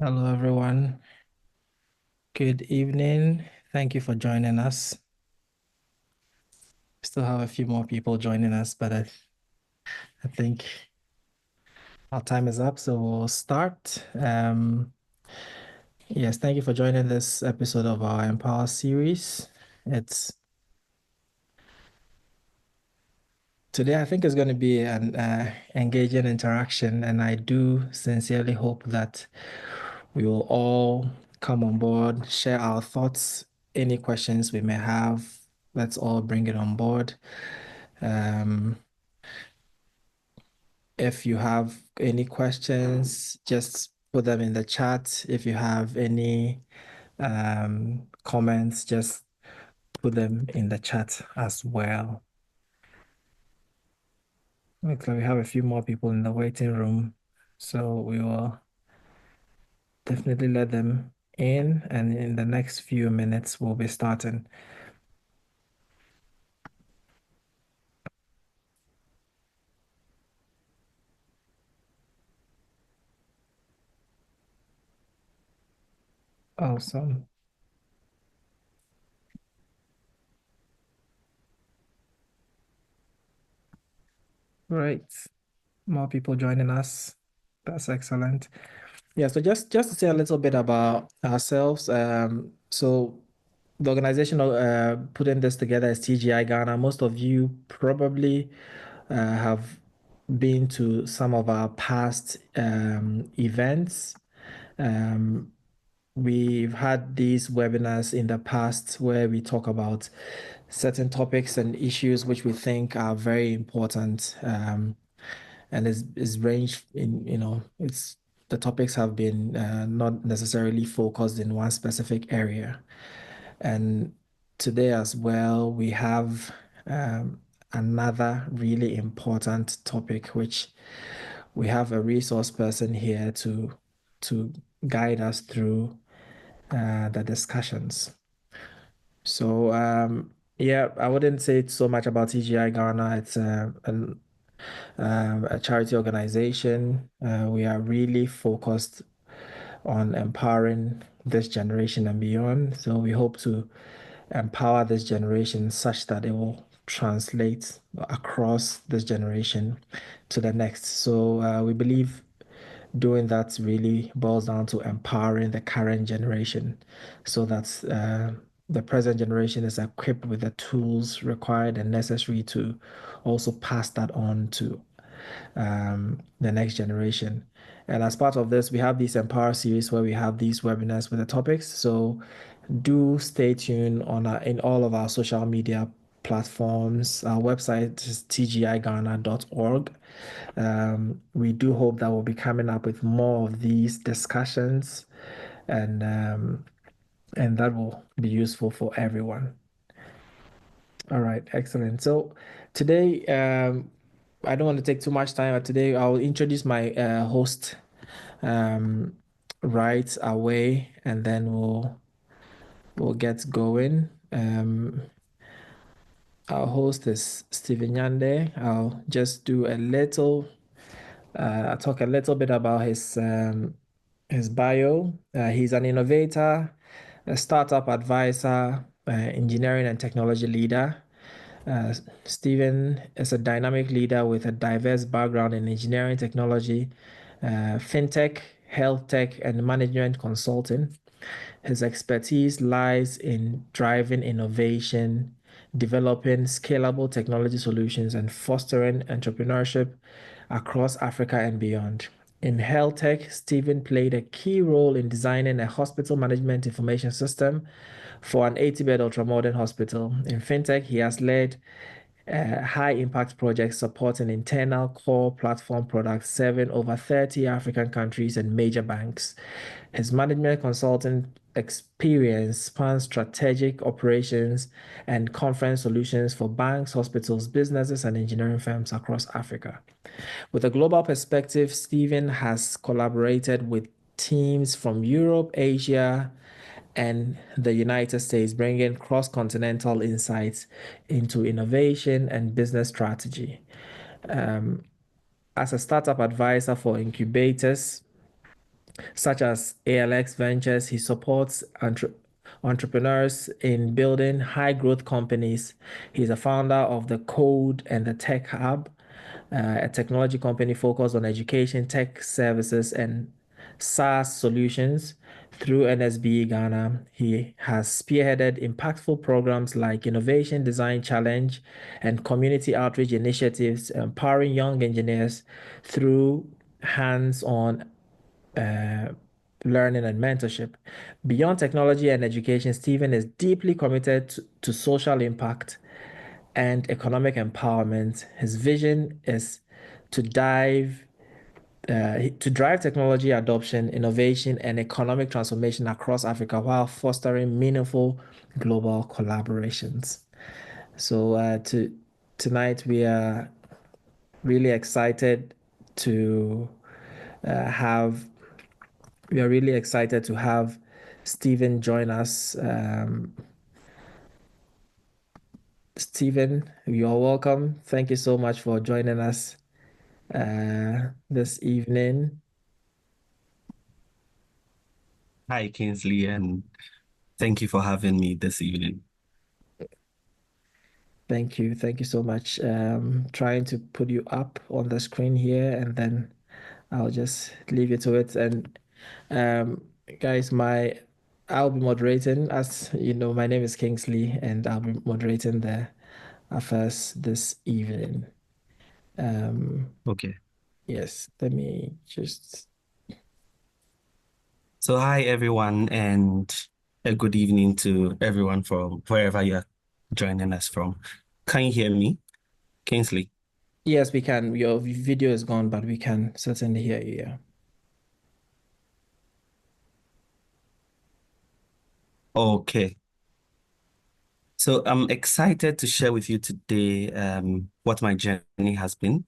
Hello, everyone. Good evening. Thank you for joining us. Still have a few more people joining us, but I think our time is up, so we'll start. Yes, thank you for joining this episode of our Empower series. It's Today, I think it's going to be an engaging interaction, and I do sincerely hope that we will all come on board, share our thoughts, any questions we may have. Let's all bring it on board. Um, if you have any questions, just put them in the chat. If you have any comments, just put them in the chat as well. Looks like we have a few more people in the waiting room, so we will definitely let them in, and in the next few minutes, we'll be starting. Awesome. Great. More people joining us. That's excellent. Yeah, so just to say a little bit about ourselves. So the organization putting this together is TGI Ghana. Most of you probably have been to some of our past events. Um, we've had these webinars in the past where we talk about certain topics and issues which we think are very important. And is ranged in, it's the topics have been not necessarily focused in one specific area. And today as well, we have another really important topic, which we have a resource person here to guide us through the discussions. So yeah, I wouldn't say so much about TGI Ghana. It's a charity organization. We are really focused on empowering this generation and beyond. So we hope to empower this generation such that it will translate across this generation to the next. So we believe doing that really boils down to empowering the current generation so that the present generation is equipped with the tools required and necessary to also pass that on to the next generation. And as part of this, we have this Empower series where we have these webinars with the topics. So do stay tuned on in all of our social media platforms. Our website is tgighana.org. We do hope that we'll be coming up with more of these discussions, and and that will be useful for everyone. All right, excellent. So today, I don't want to take too much time, but today I'll introduce my host um, right away, and then we'll get going. Our host is Stephen Yande. I'll just do a little, I'll talk a little bit about his bio. He's an innovator, a startup advisor, engineering and technology leader. Uh, Stephen is a dynamic leader with a diverse background in engineering technology, fintech, health tech, and management consulting. His expertise lies in driving innovation, developing scalable technology solutions, and fostering entrepreneurship across Africa and beyond. In health tech, Stephen played a key role in designing a hospital management information system for an 80-bed ultramodern hospital. In fintech, he has led high impact projects supporting internal core platform products serving over 30 African countries and major banks. His management consulting experience spans strategic operations and conference solutions for banks, hospitals, businesses, and engineering firms across Africa. With a global perspective, Stephen has collaborated with teams from Europe, Asia, and the United States, bringing cross continental insights into innovation and business strategy. As a startup advisor for incubators, such as ALX Ventures. He supports entrepreneurs in building high growth companies. He's a founder of the Code and the Tech Hub, a technology company focused on education, tech services, and SaaS solutions. Through NSBE Ghana, he has spearheaded impactful programs like Innovation Design Challenge and community outreach initiatives, empowering young engineers through hands-on learning and mentorship. Beyond technology and education, Stephen is deeply committed to social impact and economic empowerment. His vision is to drive technology adoption, innovation, and economic transformation across Africa while fostering meaningful global collaborations. So tonight we are really excited to have we are really excited to have Stephen join us. Stephen, you're welcome. Thank you so much for joining us this evening. Hi, Kingsley, and thank you for having me this evening. Thank you. Thank you so much. Trying to put you up on the screen here, and then I'll just leave you to it. And um, guys, I'll be moderating. As you know, my name is Kingsley, and I'll be moderating the affairs this evening. Okay. Yes, let me just. So, hi, everyone, and a good evening to everyone from wherever you're joining us from. Can you hear me, Kingsley? Yes, we can. Your video is gone, but we can certainly hear you. Yeah. Okay. So, I'm excited to share with you today what my journey has been.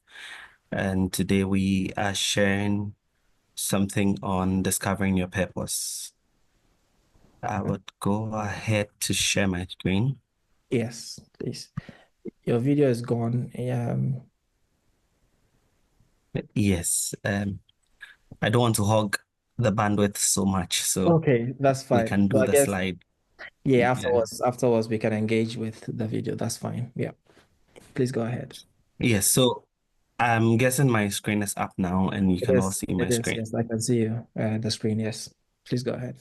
And today we are sharing something on discovering your purpose. I would go ahead to share my screen. Yes, please. Your video is gone. Yes. I don't want to hog the bandwidth so much, so Okay, that's we fine. can So do I the guess, slide. yeah, Yeah. afterwards we can engage with the video. That's fine. Yeah. Please go ahead. Yes, so I'm guessing my screen is up now and you It can all is. see my It is. screen. Yes, I can see you. The screen. Yes. Please go ahead.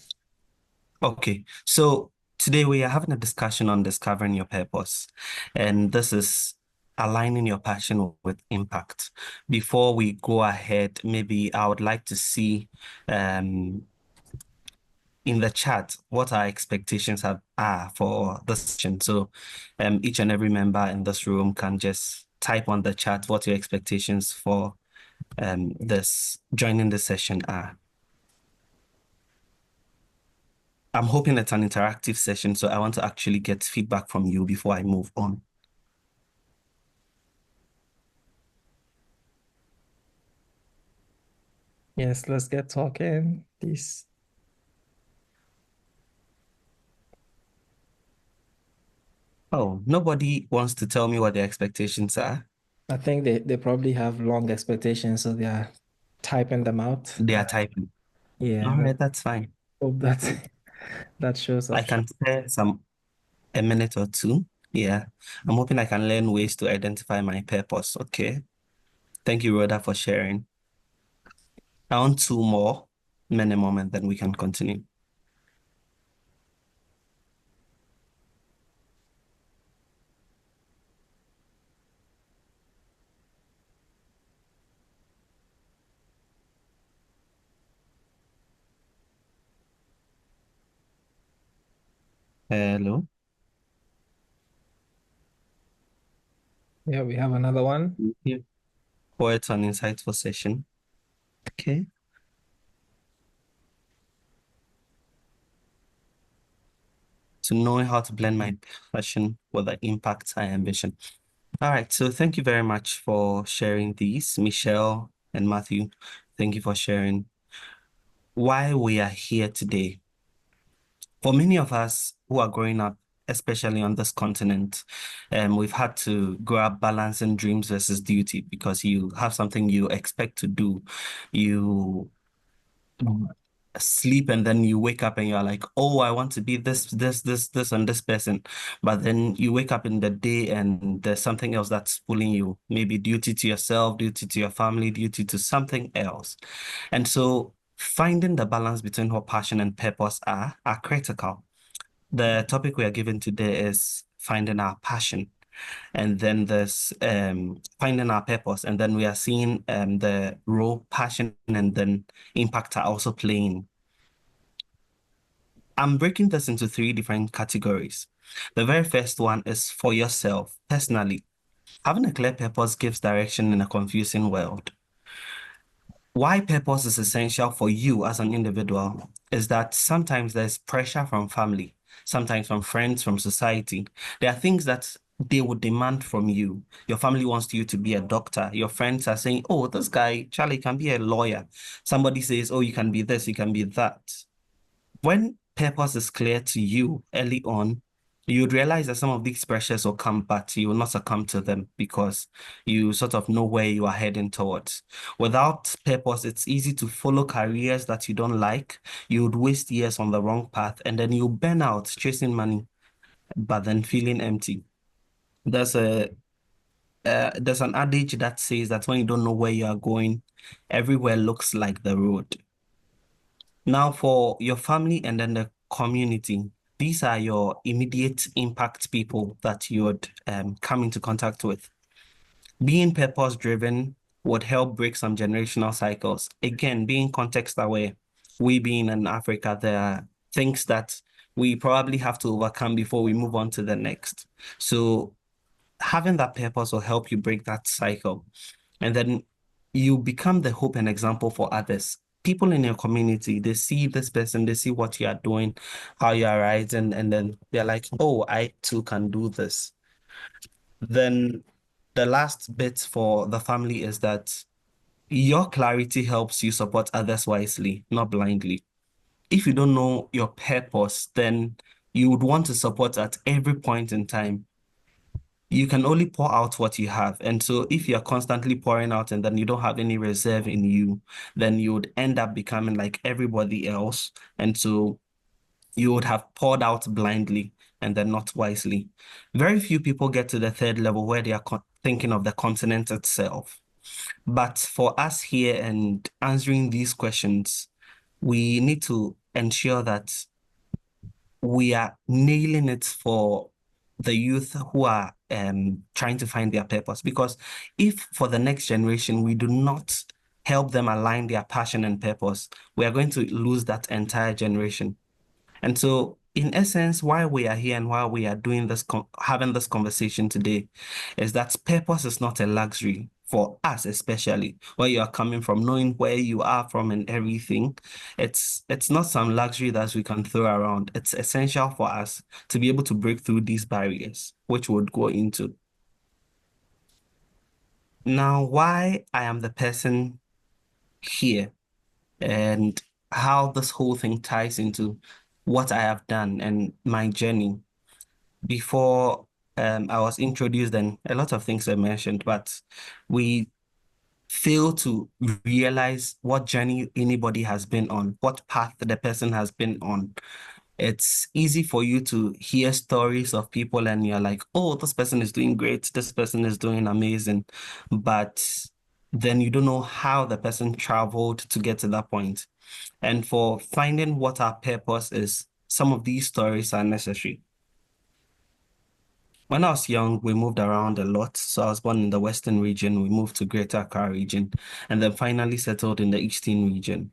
Okay, so today we are having a discussion on discovering your purpose, and this is aligning your passion with impact. Before we go ahead, maybe I would like to see in the chat what our expectations are for this session. So each and every member in this room can just type on the chat what your expectations for this joining the session are. I'm hoping it's an interactive session, so I want to actually get feedback from you before I move on. Yes, let's get talking, please. Oh, nobody wants to tell me what their expectations are. I think they probably have long expectations, so they are typing them out. They are typing. Yeah, All but right, that's fine. hope that that shows I up. can spare a minute or two. Yeah, I'm hoping I can learn ways to identify my purpose. Okay. Thank you, Rhoda, for sharing. I want two more minimum and then we can continue. Hello. Yeah, we have another one. Thank you for it's an insightful session. Okay. To knowing how to blend my passion with the impact I ambition. All right. So thank you very much for sharing these, Michelle and Matthew. Thank you for sharing why we are here today. For many of us who are growing up, especially on this continent, we've had to grow up balancing dreams versus duty because you have something you expect to do. You sleep and then you wake up and you're like, oh, I want to be this, and this person. But then you wake up in the day and there's something else that's pulling you, maybe duty to yourself, duty to your family, duty to something else. And so finding the balance between what passion and purpose are critical. The topic we are given today is finding our passion. And then there's finding our purpose. And then we are seeing the role passion and then impact are also playing. I'm breaking this into three different categories. The very first one is for yourself, personally. Having a clear purpose gives direction in a confusing world. Why purpose is essential for you as an individual is that sometimes there's pressure from family, sometimes from friends, from society. There are things that they would demand from you. Your family wants you to be a doctor. Your friends are saying, oh, this guy, Charlie, can be a lawyer. Somebody says, oh, you can be this, you can be that. When purpose is clear to you early on, you'd realize that some of these pressures will come, but you will not succumb to them because you sort of know where you are heading towards. Without purpose, it's easy to follow careers that you don't like. You would waste years on the wrong path, and then you burn out chasing money, but then feeling empty. There's there's an adage that says that when you don't know where you are going, everywhere looks like the road. Now, for your family and then the community, these are your immediate impact people that you would come into contact with. Being purpose-driven would help break some generational cycles. Again, being context-aware, we being in Africa, there are things that we probably have to overcome before we move on to the next. So having that purpose will help you break that cycle. And then you become the hope and example for others. People in your community, they see this person, they see what you are doing, how you are rising, and then they're like, oh, I too can do this. Then the last bit for the family is that your clarity helps you support others wisely, not blindly. If you don't know your purpose, then you would want to support at every point in time. You can only pour out what you have. And so if you're constantly pouring out and then you don't have any reserve in you, then you would end up becoming like everybody else. And so you would have poured out blindly and then not wisely. Very few people get to the third level where they are thinking of the continent itself. But for us here and answering these questions, we need to ensure that we are nailing it for the youth who are trying to find their purpose. Because if for the next generation, we do not help them align their passion and purpose, we are going to lose that entire generation. And so, in essence, why we are here and why we are doing this, having this conversation today, is that purpose is not a luxury for us, especially where you are coming from, knowing where you are from and everything. It's not some luxury that we can throw around. It's essential for us to be able to break through these barriers, which we'll go into. Now, why I am the person here and how this whole thing ties into what I have done and my journey. Before I was introduced, and a lot of things were mentioned, but we fail to realize what journey anybody has been on, what path the person has been on. It's easy for you to hear stories of people and you're like, oh, this person is doing great, this person is doing amazing, but then you don't know how the person traveled to get to that point. And for finding what our purpose is, some of these stories are necessary. When I was young, we moved around a lot. So I was born in the Western region, we moved to Greater Accra region, and then finally settled in the Eastern region.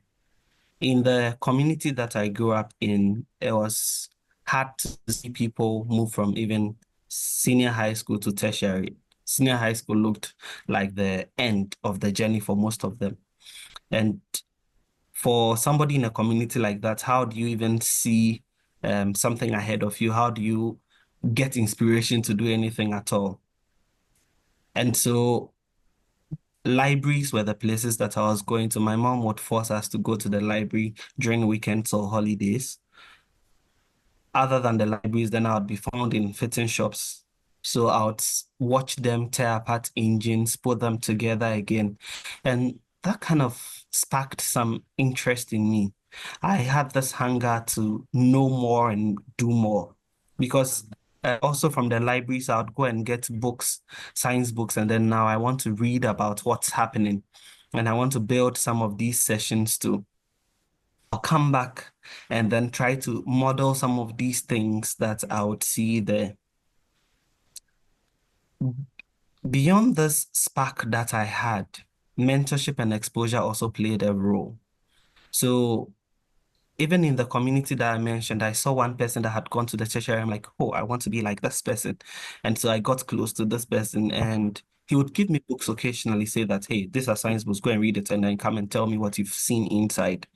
In the community that I grew up in, it was hard to see people move from even senior high school to tertiary. Senior high school looked like the end of the journey for most of them. And for somebody in a community like that, how do you even see something ahead of you? How do you get inspiration to do anything at all? And so libraries were the places that I was going to. My mom would force us to go to the library during weekends or holidays. Other than the libraries, then I would be found in fitting shops. So I would watch them tear apart engines, put them together again. And that kind of sparked some interest in me. I had this hunger to know more and do more because also from the libraries, I would go and get books, science books, and then now I want to read about what's happening. And I want to build some of these sessions too. I'll come back and then try to model some of these things that I would see there. Beyond this spark that I had, mentorship and exposure also played a role. So even in the community that I mentioned, I saw one person that had gone to the tertiary. I'm like, oh, I want to be like this person. And so I got close to this person and he would give me books occasionally, say that, hey, these are science books, go and read it and then come and tell me what you've seen inside.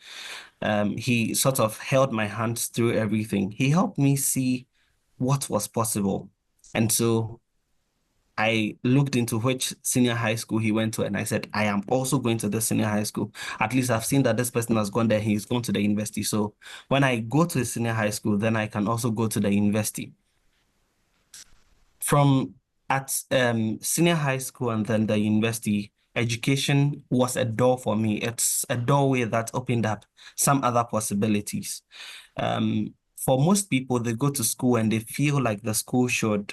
He sort of held my hands through everything. He helped me see what was possible. And so I looked into which senior high school he went to, and I said, I am also going to this senior high school. At least I've seen that this person has gone there, he's gone to the university. So when I go to the senior high school, then I can also go to the university. From at senior high school and then the university, education was a door for me. It's a doorway that opened up some other possibilities. For most people, they go to school and they feel like the school should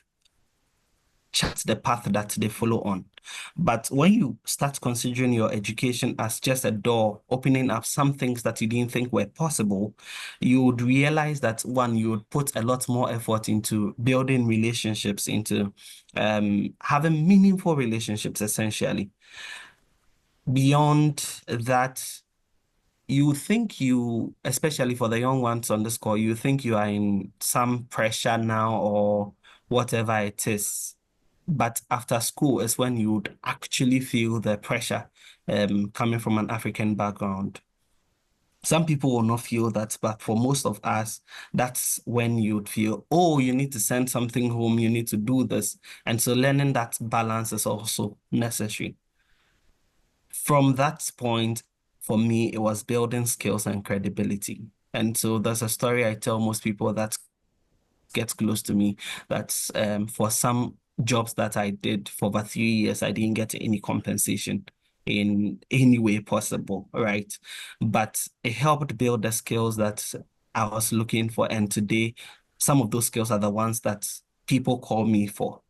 chart the path that they follow on. But when you start considering your education as just a door, opening up some things that you didn't think were possible, you would realize that one, you would put a lot more effort into building relationships, into having meaningful relationships, essentially. Beyond that, you think you, especially for the young ones on this call, you think you are in some pressure now or whatever it is. But after school is when you would actually feel the pressure coming from an African background. Some people will not feel that, but for most of us, that's when you'd feel, oh, you need to send something home, you need to do this. And so learning that balance is also necessary. From that point, for me, it was building skills and credibility. And so there's a story I tell most people that gets close to me. That's for some jobs that I did for over 3 years, I didn't get any compensation in any way possible, right? But it helped build the skills that I was looking for. And today, some of those skills are the ones that people call me for.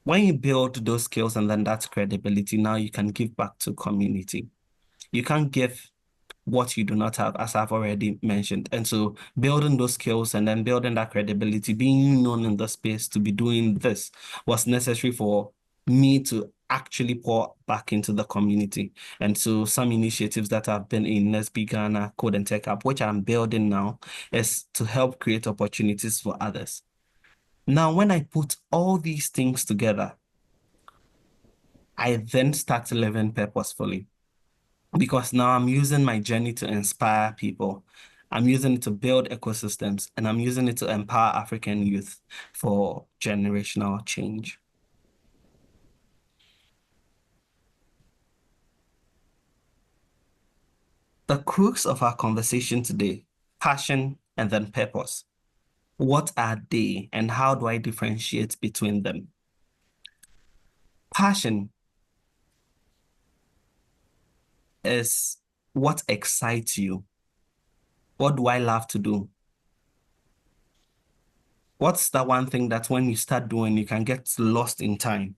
When you build those skills and then that credibility, now you can give back to community. You can't give what you do not have, as I've already mentioned. And so building those skills and then building that credibility, being known in the space to be doing this was necessary for me to actually pour back into the community. And so some initiatives that have been in Nesby Ghana, Code and Tech Hub, which I'm building now, is to help create opportunities for others. Now, when I put all these things together, I then start living purposefully. Because now I'm using my journey to inspire people. I'm using it to build ecosystems, and I'm using it to empower African youth for generational change. The crux of our conversation today, passion and then purpose. What are they, and how do I differentiate between them? Passion is what excites you. What do I love to do? What's the one thing that when you start doing, you can get lost in time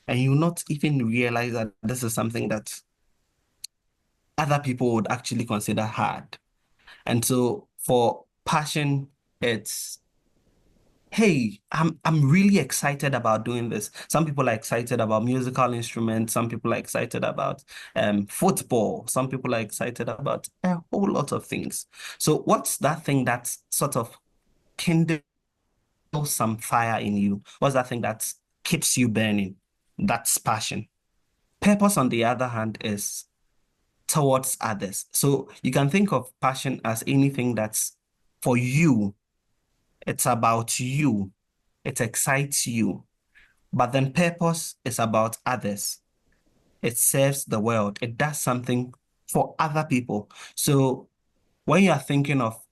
and you not even realize that this is something that other people would actually consider hard. And so for passion, it's, hey, I'm really excited about doing this. Some people are excited about musical instruments. Some people are excited about football. Some people are excited about a whole lot of things. So what's that thing that sort of kindles some fire in you? What's that thing that keeps you burning? That's passion. Purpose, on the other hand, is towards others. So you can think of passion as anything that's for you. It's about you. It excites you. But then purpose is about others. It serves the world. It does something for other people. So when you are thinking of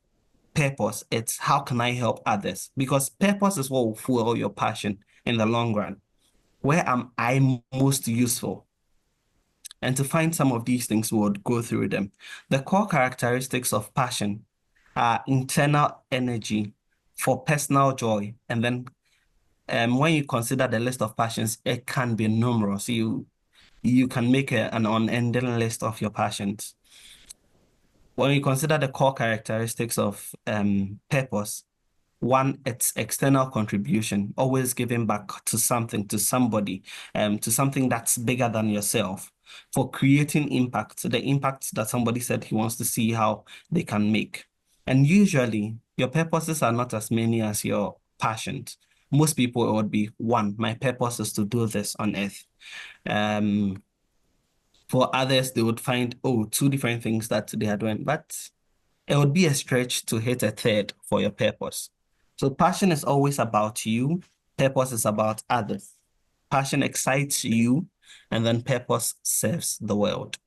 purpose, it's how can I help others? Because purpose is what will fuel your passion in the long run. Where am I most useful? And to find some of these things, we would go through them. The core characteristics of passion are internal energy for personal joy. And then when you consider the list of passions, it can be numerous. You can make an unending list of your passions. When you consider the core characteristics of purpose, one, it's external contribution, always giving back to something, to somebody, to something that's bigger than yourself, for creating impact, the impact that somebody said he wants to see how they can make. And usually, your purposes are not as many as your passions. Most people, it would be one, my purpose is to do this on earth. For others, they would find, oh, two different things that they are doing, but it would be a stretch to hit a third for your purpose. So passion is always about you. Purpose is about others. Passion excites you, and then purpose serves the world.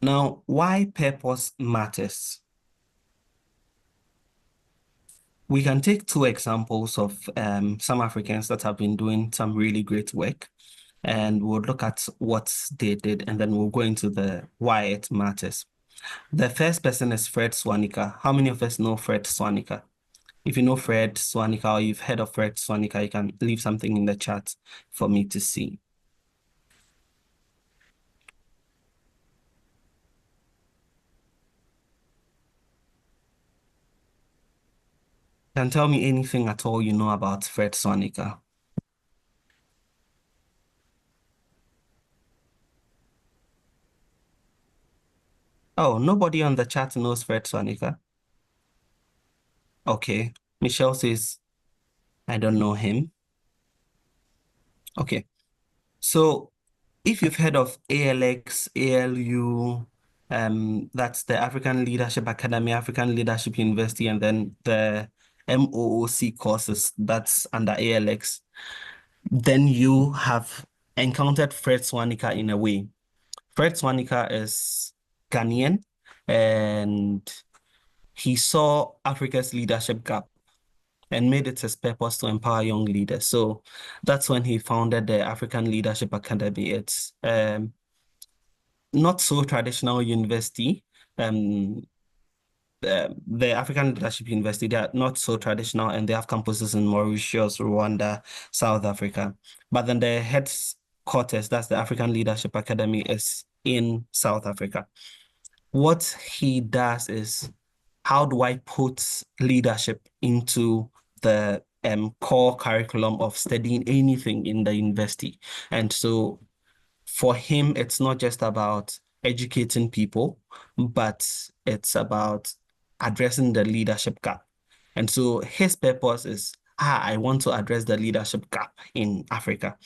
Now, why purpose matters? We can take two examples of some Africans that have been doing some really great work, and we'll look at what they did, and then we'll go into the why it matters. The first person is Fred Swanika. How many of us know Fred Swanika? If you know Fred Swanika or you've heard of Fred Swanika, you can leave something in the chat for me to see. Can tell me anything at all you know about Fred Swanika. Oh, nobody on the chat knows Fred Swanika. Okay. Michelle says, I don't know him. Okay. So if you've heard of ALX, ALU, that's the African Leadership Academy, African Leadership University, and then the MOOC courses that's under ALX, then you have encountered Fred Swanika in a way. Fred Swanika is Ghanaian, and he saw Africa's leadership gap and made it his purpose to empower young leaders. So that's when he founded the African Leadership Academy. It's not so traditional university. The African Leadership University, they are not so traditional, and they have campuses in Mauritius, Rwanda, South Africa. But then the headquarters, that's the African Leadership Academy, is in South Africa. What he does is, how do I put leadership into the core curriculum of studying anything in the university? And so for him, it's not just about educating people, but it's about addressing the leadership gap. And so his purpose is, I want to address the leadership gap in Africa,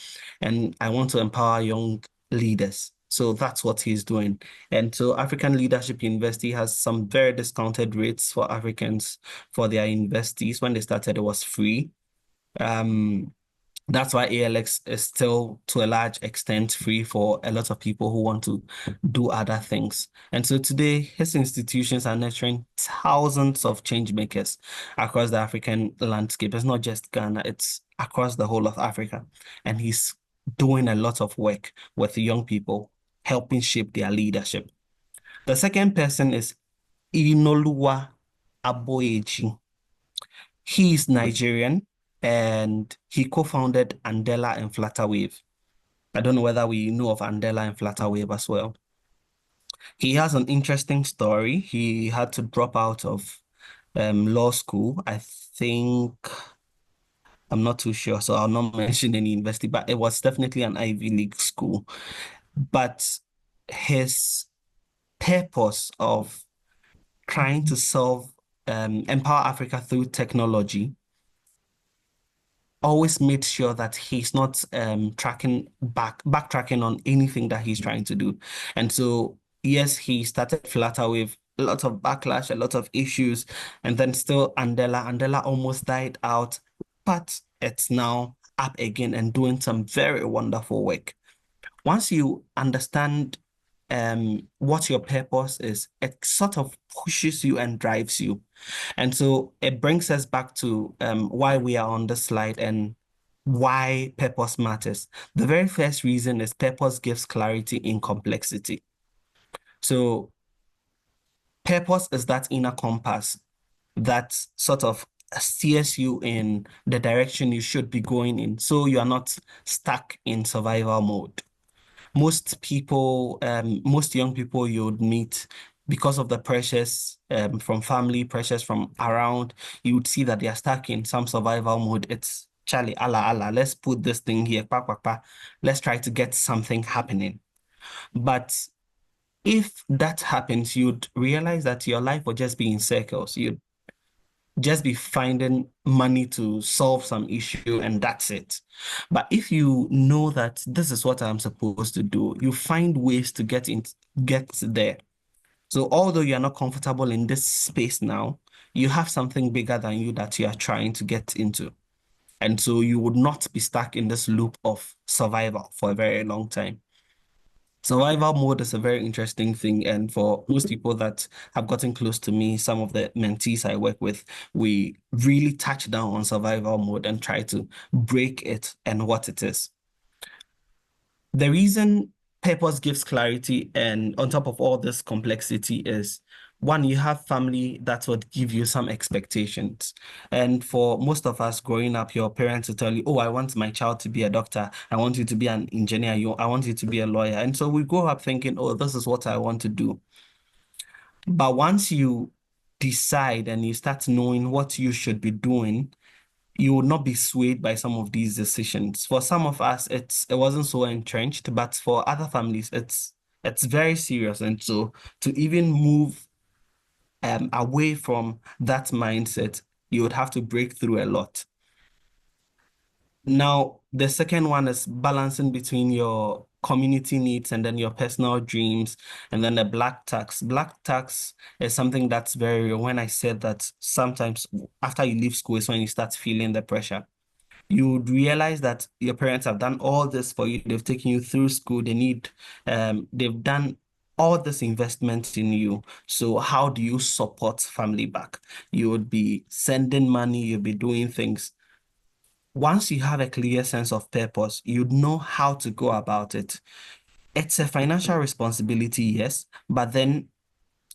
and I want to empower young leaders. So that's what he's doing. And so African Leadership University has some very discounted rates for Africans for their universities. When they started, it was free. That's why ALX is still, to a large extent, free for a lot of people who want to do other things. And so today, his institutions are nurturing thousands of change makers across the African landscape. It's not just Ghana, it's across the whole of Africa. And he's doing a lot of work with the young people, helping shape their leadership. The second person is Inoluwa Aboyeji. He is Nigerian, and he co-founded Andela and Flutterwave. I don't know whether we know of Andela and Flutterwave as well. He has an interesting story. He had to drop out of law school. I think, I'm not too sure, so I'll not mention any university, but it was definitely an Ivy League school. But his purpose of trying to empower Africa through technology always made sure that he's not backtracking on anything that he's trying to do. And so, yes, he started Flutter with a lot of backlash, a lot of issues, and then still Andela almost died out, but it's now up again and doing some very wonderful work. Once you understand what your purpose is, it sort of pushes you and drives you. And so it brings us back to why we are on this slide and why purpose matters. The very first reason is purpose gives clarity in complexity. So purpose is that inner compass that sort of steers you in the direction you should be going in, so you are not stuck in survival mode. Most people, most young people you would meet, because of the pressures from family, pressures from around, you would see that they are stuck in some survival mode. It's Charlie, Allah, let's put this thing here, let's try to get something happening. But if that happens, you'd realize that your life will just be in circles. You'd just be finding money to solve some issue and that's it. But if you know that this is what I'm supposed to do, you find ways to get there. So although you're not comfortable in this space now, you have something bigger than you that you are trying to get into. And so you would not be stuck in this loop of survival for a very long time. Survival mode is a very interesting thing. And for most people that have gotten close to me, some of the mentees I work with, we really touch down on survival mode and try to break it and what it is. The reason purpose gives clarity and on top of all this complexity is, one, you have family that would give you some expectations. And for most of us growing up, your parents will tell you, oh, I want my child to be a doctor. I want you to be an engineer. I want you to be a lawyer. And so we grow up thinking, oh, this is what I want to do. But once you decide and you start knowing what you should be doing, you will not be swayed by some of these decisions. For some of us, it wasn't so entrenched, but for other families, it's very serious. And so to even move away from that mindset, you would have to break through a lot. Now, the second one is balancing between your community needs and then your personal dreams, and then the black tax. Black tax is something that's very real. When I said that sometimes after you leave school is when you start feeling the pressure. You would realize that your parents have done all this for you. They've taken you through school. They've done all this investment in you. So how do you support family back? You would be sending money, you'll be doing things. Once you have a clear sense of purpose, you'd know how to go about it. It's a financial responsibility, yes, but then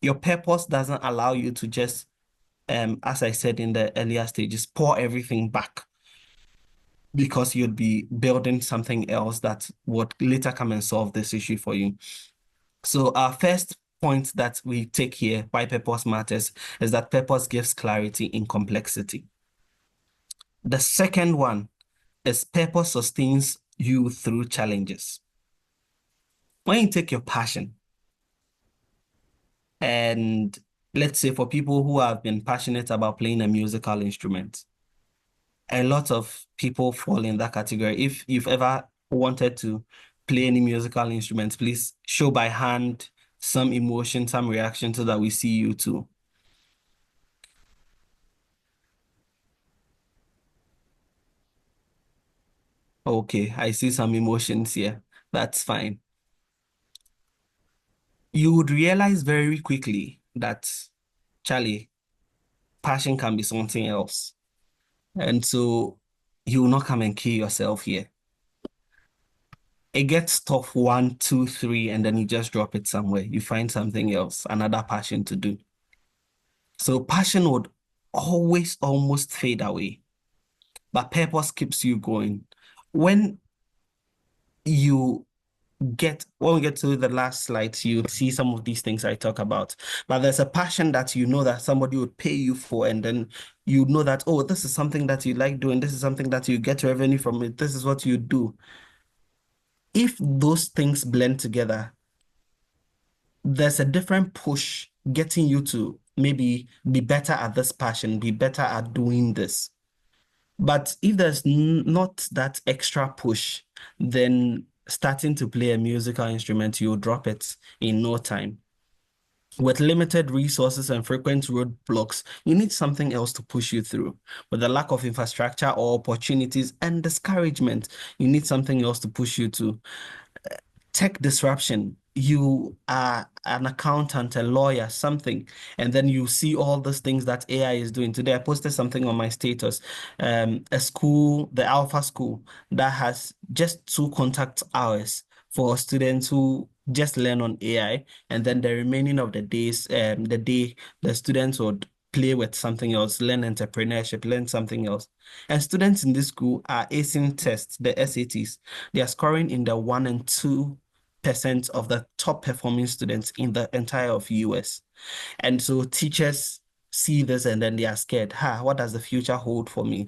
your purpose doesn't allow you to just, as I said in the earlier stages, pour everything back, because you'd be building something else that would later come and solve this issue for you. So our first point that we take here, why purpose matters, is that purpose gives clarity in complexity. The second one is purpose sustains you through challenges. When you take your passion, and let's say for people who have been passionate about playing a musical instrument, a lot of people fall in that category. If you've ever wanted to play any musical instruments, please show by hand some emotion, some reaction, so that we see you too. Okay, I see some emotions here. That's fine. You would realize very quickly that, Charlie, passion can be something else. And so you will not come and kill yourself here. It gets tough 1, 2, 3, and then you just drop it somewhere. You find something else, another passion to do. So passion would always almost fade away, but purpose keeps you going. When we get to the last slide, you see some of these things I talk about. But there's a passion that you know that somebody would pay you for, and then you know that, oh, this is something that you like doing. This is something that you get revenue from it. This is what you do. If those things blend together, there's a different push getting you to maybe be better at this passion, be better at doing this. But if there's not that extra push, then starting to play a musical instrument, you'll drop it in no time. With limited resources and frequent roadblocks, you need something else to push you through. With the lack of infrastructure or opportunities and discouragement, you need something else to push you to. Tech disruption you are an accountant, a lawyer, something, and then you see all those things that AI is doing. Today, I posted something on my status, a school, the Alpha School, that has just 2 contact hours for students who just learn on AI, and then the remaining of the days, the students would play with something else, learn entrepreneurship, learn something else. And students in this school are acing tests, the SATs. They are scoring in the 1 and 2% of the top performing students in the entire of US. And so teachers see this and then they are scared. What does the future hold for me?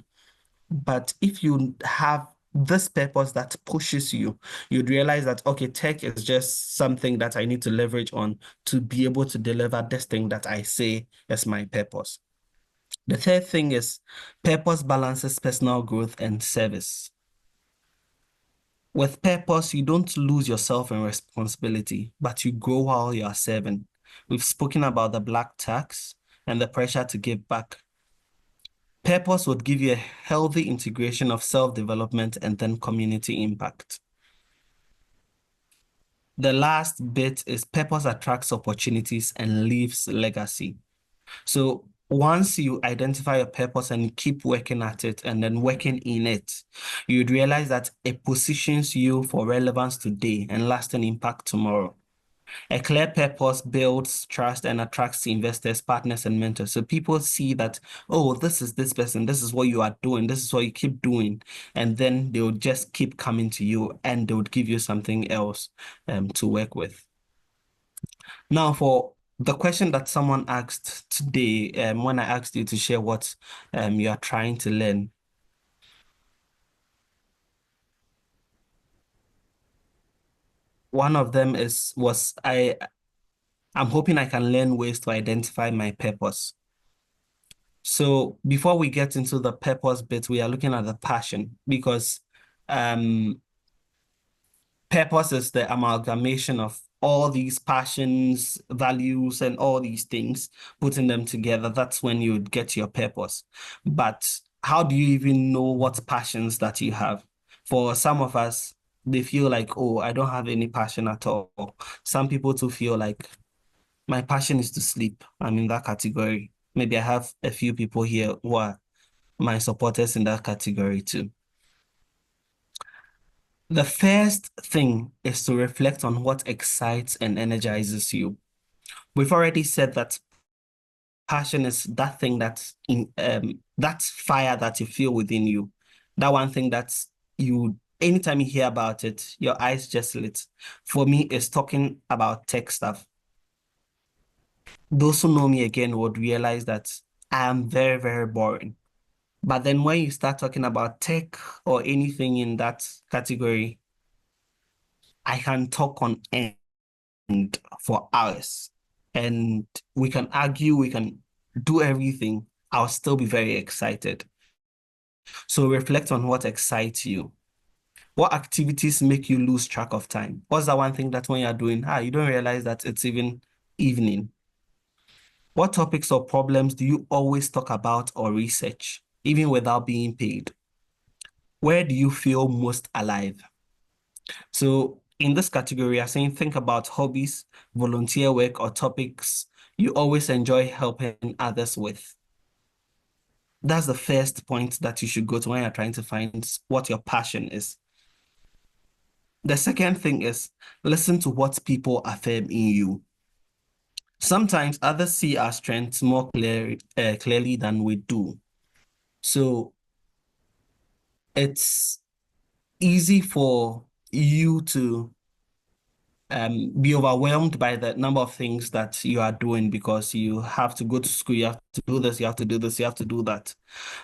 But if you have this purpose that pushes you, you'd realize that, okay, tech is just something that I need to leverage on to be able to deliver this thing that I say is my purpose. The third thing is purpose balances personal growth and service. With purpose, you don't lose yourself in responsibility, but you grow while you are serving. We've spoken about the black tax and the pressure to give back. Purpose would give you a healthy integration of self-development and then community impact. The last bit is purpose attracts opportunities and leaves legacy. So once you identify your purpose and you keep working at it and then working in it, you'd realize that it positions you for relevance today and lasting impact tomorrow. A clear purpose builds trust and attracts investors, partners, and mentors. So people see that, oh, this is this person, this is what you are doing, this is what you keep doing. And then they would just keep coming to you and they would give you something else to work with. Now, for the question that someone asked today, when I asked you to share what you are trying to learn, one of them was I'm hoping I can learn ways to identify my purpose. So before we get into the purpose bit, we are looking at the passion because purpose is the amalgamation of all these passions, values, and all these things, putting them together. That's when you would get your purpose. But how do you even know what passions that you have? For some of us, they feel like, oh, I don't have any passion at all. Some people too feel like my passion is to sleep. I'm in that category. Maybe I have a few people here who are my supporters in that category too. The first thing is to reflect on what excites and energizes you. We've already said that passion is that thing that's that fire that you feel within you. That one thing that's anytime you hear about it, your eyes just lit. For me, it's talking about tech stuff. Those who know me again would realize that I am very, very boring. But then when you start talking about tech or anything in that category, I can talk on end for hours. And we can argue, we can do everything. I'll still be very excited. So reflect on what excites you. What activities make you lose track of time? What's that one thing that when you're doing, you don't realize that it's even evening? What topics or problems do you always talk about or research, even without being paid? Where do you feel most alive? So in this category, I'm saying think about hobbies, volunteer work, or topics you always enjoy helping others with. That's the first point that you should go to when you're trying to find what your passion is. The second thing is listen to what people affirm in you. Sometimes others see our strengths more clearly than we do. So it's easy for you to be overwhelmed by the number of things that you are doing because you have to go to school, you have to do this, you have to do this, you have to do that.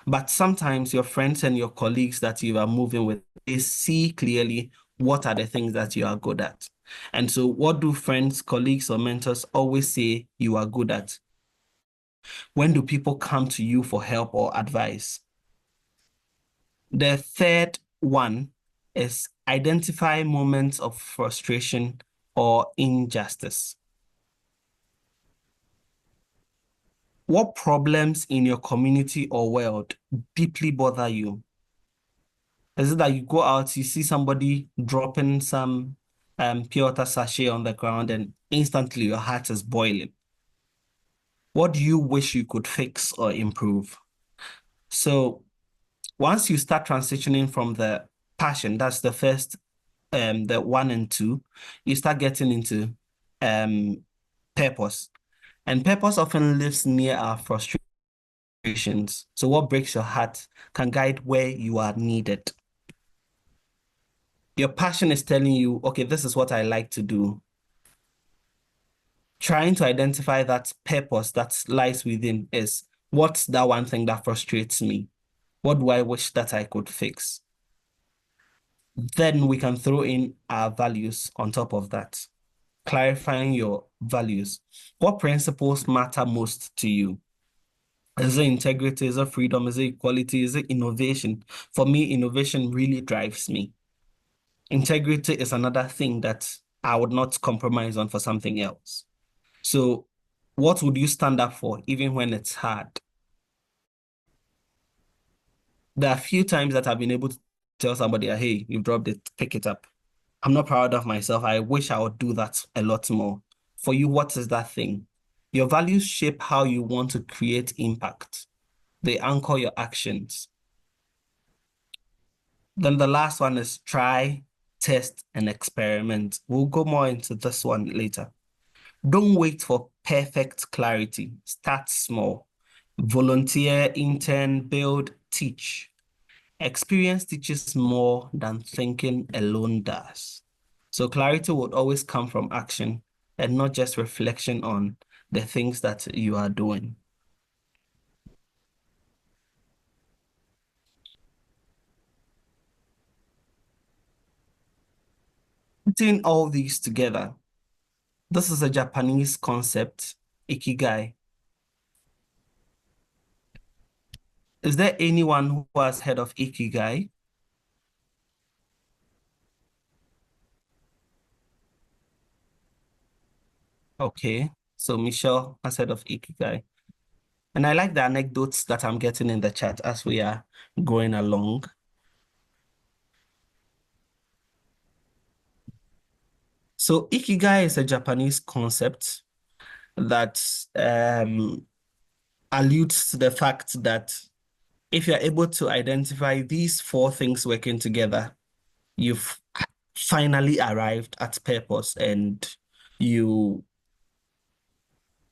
But sometimes your friends and your colleagues that you are moving with, they see clearly what are the things that you are good at. And so what do friends, colleagues, or mentors always say you are good at? When do people come to you for help or advice? The third one is identify moments of frustration or injustice. What problems in your community or world deeply bother you? Is it that you go out, you see somebody dropping some pure water sachet on the ground and instantly your heart is boiling. What do you wish you could fix or improve? So once you start transitioning from the passion, that's the first, the 1 and 2, you start getting into purpose. And purpose often lives near our frustrations. So what breaks your heart can guide where you are needed. Your passion is telling you, okay, this is what I like to do. Trying to identify that purpose that lies within is, what's that one thing that frustrates me? What do I wish that I could fix? Then we can throw in our values on top of that, clarifying your values. What principles matter most to you? Is it integrity? Is it freedom? Is it equality? Is it innovation? For me, innovation really drives me. Integrity is another thing that I would not compromise on for something else. So what would you stand up for, even when it's hard? There are a few times that I've been able to tell somebody, hey, you've dropped it, pick it up. I'm not proud of myself. I wish I would do that a lot more. For you, what is that thing? Your values shape how you want to create impact. They anchor your actions. Then the last one is try, test, and experiment. We'll go more into this one later. Don't wait for perfect clarity. Start small. Volunteer, intern, build, teach. Experience teaches more than thinking alone does. So clarity would always come from action and not just reflection on the things that you are doing. Putting all these together, this is a Japanese concept, ikigai. Is there anyone who has heard of ikigai? Okay, so Michelle has heard of ikigai. And I like the anecdotes that I'm getting in the chat as we are going along. So ikigai is a Japanese concept that alludes to the fact that if you're able to identify these 4 things working together, you've finally arrived at purpose, and you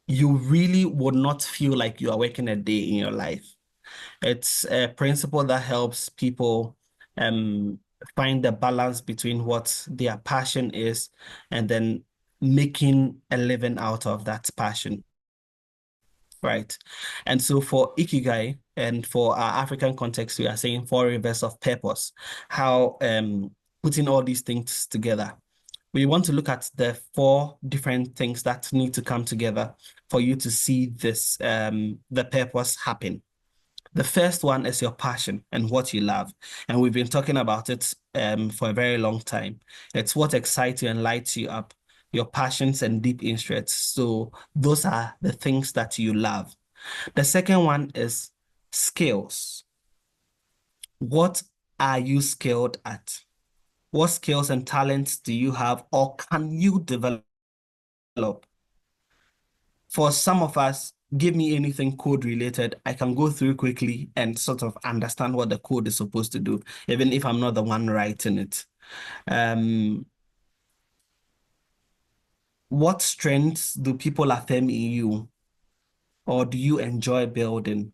really would not feel like you are working a day in your life. It's a principle that helps people find the balance between what their passion is and then making a living out of that passion. Right. And so for Ikigai and for our African context, we are saying 4 rivers of purpose, how putting all these things together. We want to look at the 4 different things that need to come together for you to see this, the purpose happen. The first one is your passion and what you love. And we've been talking about it for a very long time. It's what excites you and lights you up, your passions and deep interests. So those are the things that you love. The second one is skills. What are you skilled at? What skills and talents do you have or can you develop? For some of us, give me anything code related, I can go through quickly and sort of understand what the code is supposed to do, even if I'm not the one writing it. What strengths do people affirm in you, or do you enjoy building?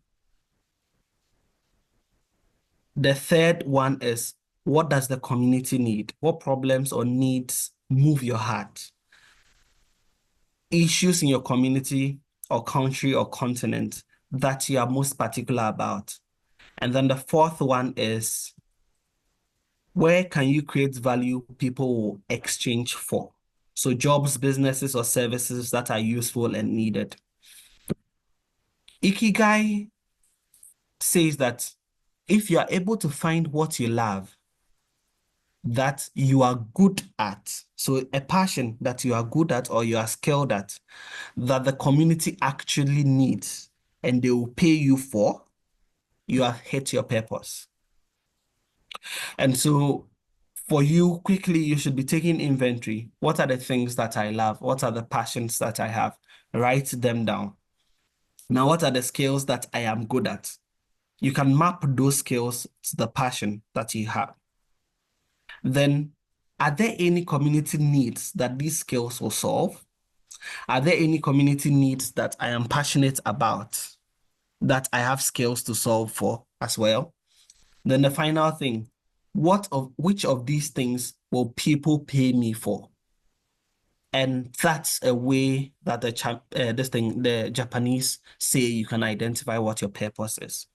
The third one is, what does the community need? What problems or needs move your heart? Issues in your community or country or continent that you are most particular about. And then the fourth one is, where can you create value people will exchange for? So jobs, businesses, or services that are useful and needed. Ikigai says that if you are able to find what you love, that you are good at, so a passion that you are good at or you are skilled at, that the community actually needs and they will pay you for, you have hit your purpose. And so For you, quickly, you should be taking inventory. What are the things that I love? What are the passions that I have? Write them down. Now, what are the skills that I am good at? You can map those skills to the passion that you have. Then, are there any community needs that these skills will solve? Are there any community needs that I am passionate about that I have skills to solve for as well? Then the final thing, which of these things will people pay me for? And that's a way that the Japanese say you can identify what your purpose is.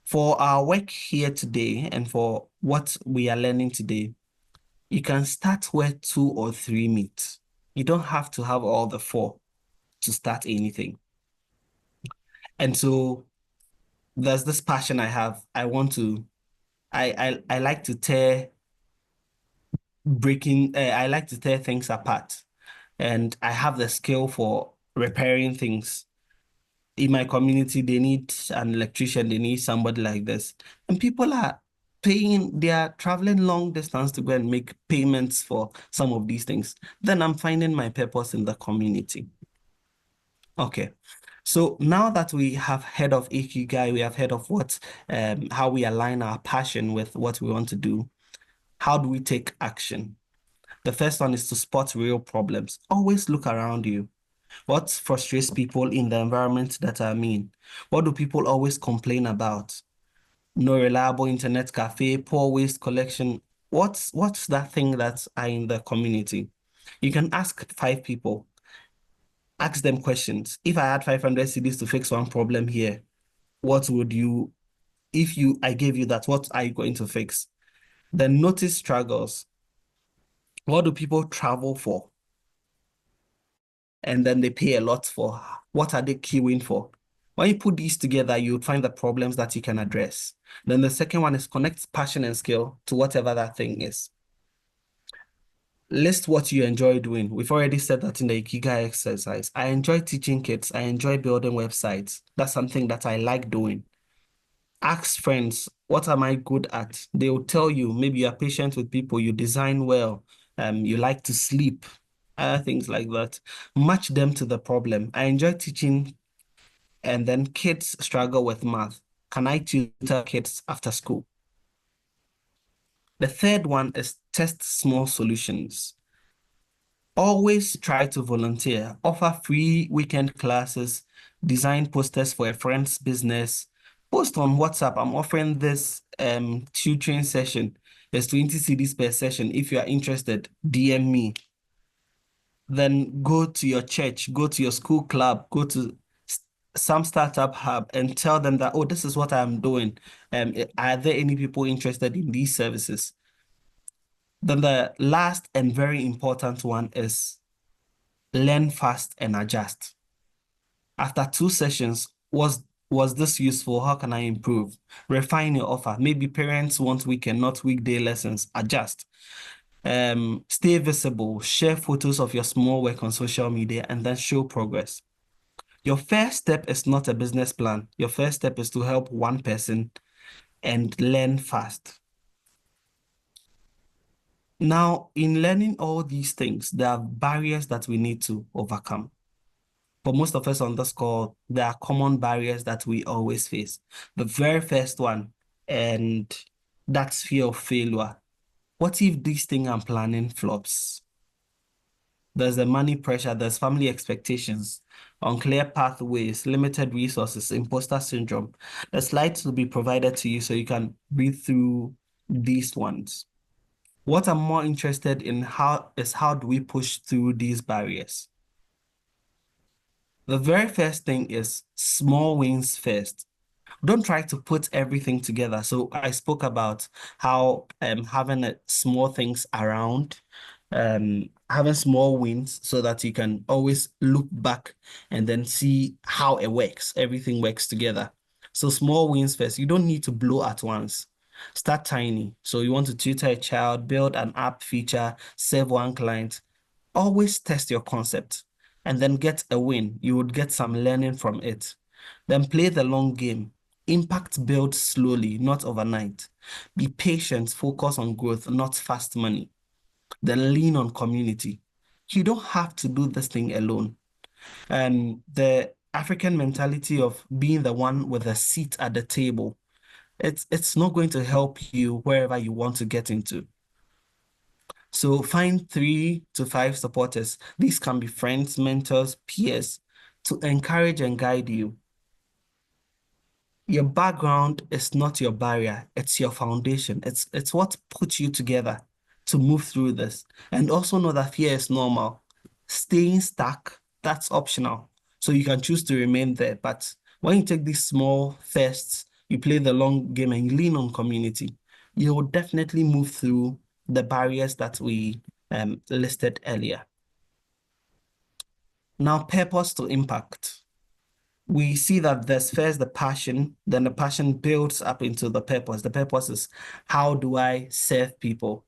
For our work here today and for what we are learning today, you can start where 2 or 3 meet. You don't have to have all the 4 to start anything. And so there's this passion I have. I like to I like to tear things apart. And I have the skill for repairing things. In my community, they need an electrician, they need somebody like this. And people are they are traveling long distance to go and make payments for some of these things. Then I'm finding my purpose in the community. Okay. So now that we have heard of Ikigai, we have heard of how we align our passion with what we want to do. How do we take action? The first one is to spot real problems. Always look around you. What frustrates people in the environment that I'm in? What do people always complain about? No reliable internet cafe, poor waste collection. What's that thing that's in the community? You can ask 5 people. Ask them questions. If I had 500 CDs to fix one problem here, what would you, I gave you that, what are you going to fix? Then notice struggles. What do people travel for? And then they pay a lot for. What are they queuing for? When you put these together, you would find the problems that you can address. Then the second one is connect passion and skill to whatever that thing is. List what you enjoy doing. We've already said that in the Ikigai exercise. I enjoy teaching kids. I enjoy building websites. That's something that I like doing. Ask friends, what am I good at? They will tell you, maybe you're patient with people, you design well, you like to sleep, other things like that. Match them to the problem. I enjoy teaching, and then kids struggle with math. Can I tutor kids after school? The third one is test small solutions. Always try to volunteer, offer free weekend classes, design posters for a friend's business, post on WhatsApp. I'm offering this tutoring session. There's 20 CDs per session. If you are interested, DM me. Then go to your church, go to your school club, go to some startup hub and tell them that, oh, this is what I'm doing. Are there any people interested in these services? Then the last and very important one is learn fast and adjust. After 2 sessions, was this useful? How can I improve? Refine your offer. Maybe parents want weekend, not weekday lessons. Adjust. Stay visible. Share photos of your small work on social media and then show progress. Your first step is not a business plan. Your first step is to help one person and learn fast. Now, in learning all these things, there are barriers that we need to overcome. For most of us on this call, there are common barriers that we always face. The very first one, and that's fear of failure. What if this thing I'm planning flops? There's the money pressure, there's family expectations, unclear pathways, limited resources, imposter syndrome. The slides will be provided to you so you can read through these ones. What I'm more interested in how do we push through these barriers? The very first thing is small wins first. Don't try to put everything together. So I spoke about how having small things around, having small wins so that you can always look back and then see how it works. Everything works together. So small wins first. You don't need to blow at once. Start tiny. So you want to tutor a child, build an app feature, serve one client. Always test your concept and then get a win. You would get some learning from it. Then play the long game. Impact builds slowly, not overnight. Be patient, focus on growth, not fast money. Then lean on community. You don't have to do this thing alone. The African mentality of being the one with a seat at the table, it's not going to help you wherever you want to get into. So find 3 to 5 supporters. These can be friends, mentors, peers, to encourage and guide you. Your background is not your barrier, it's your foundation. It's what puts you together to move through this. And also know that fear is normal. Staying stuck, that's optional. So you can choose to remain there. But when you take these small firsts, you play the long game and you lean on community, you will definitely move through the barriers that we listed earlier. Now, purpose to impact. We see that there's first the passion, then the passion builds up into the purpose. The purpose is, how do I serve people?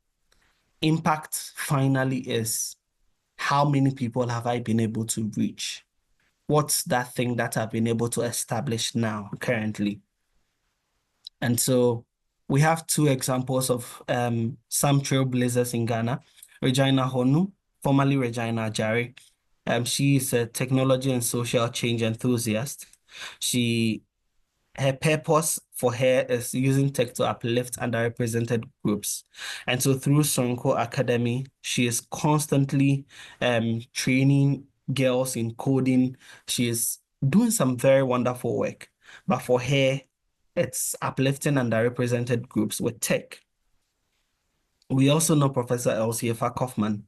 Impact finally is, how many people have I been able to reach? What's that thing that I've been able to establish now, currently? And so we have 2 examples of some trailblazers in Ghana. Regina Honu, formerly Regina Ajari. She is a technology and social change enthusiast. Her purpose for her is using tech to uplift underrepresented groups. And so through Sonko Academy, she is constantly training girls in coding. She is doing some very wonderful work. But for her, it's uplifting underrepresented groups with tech. We also know Professor Elsiefa Kaufman.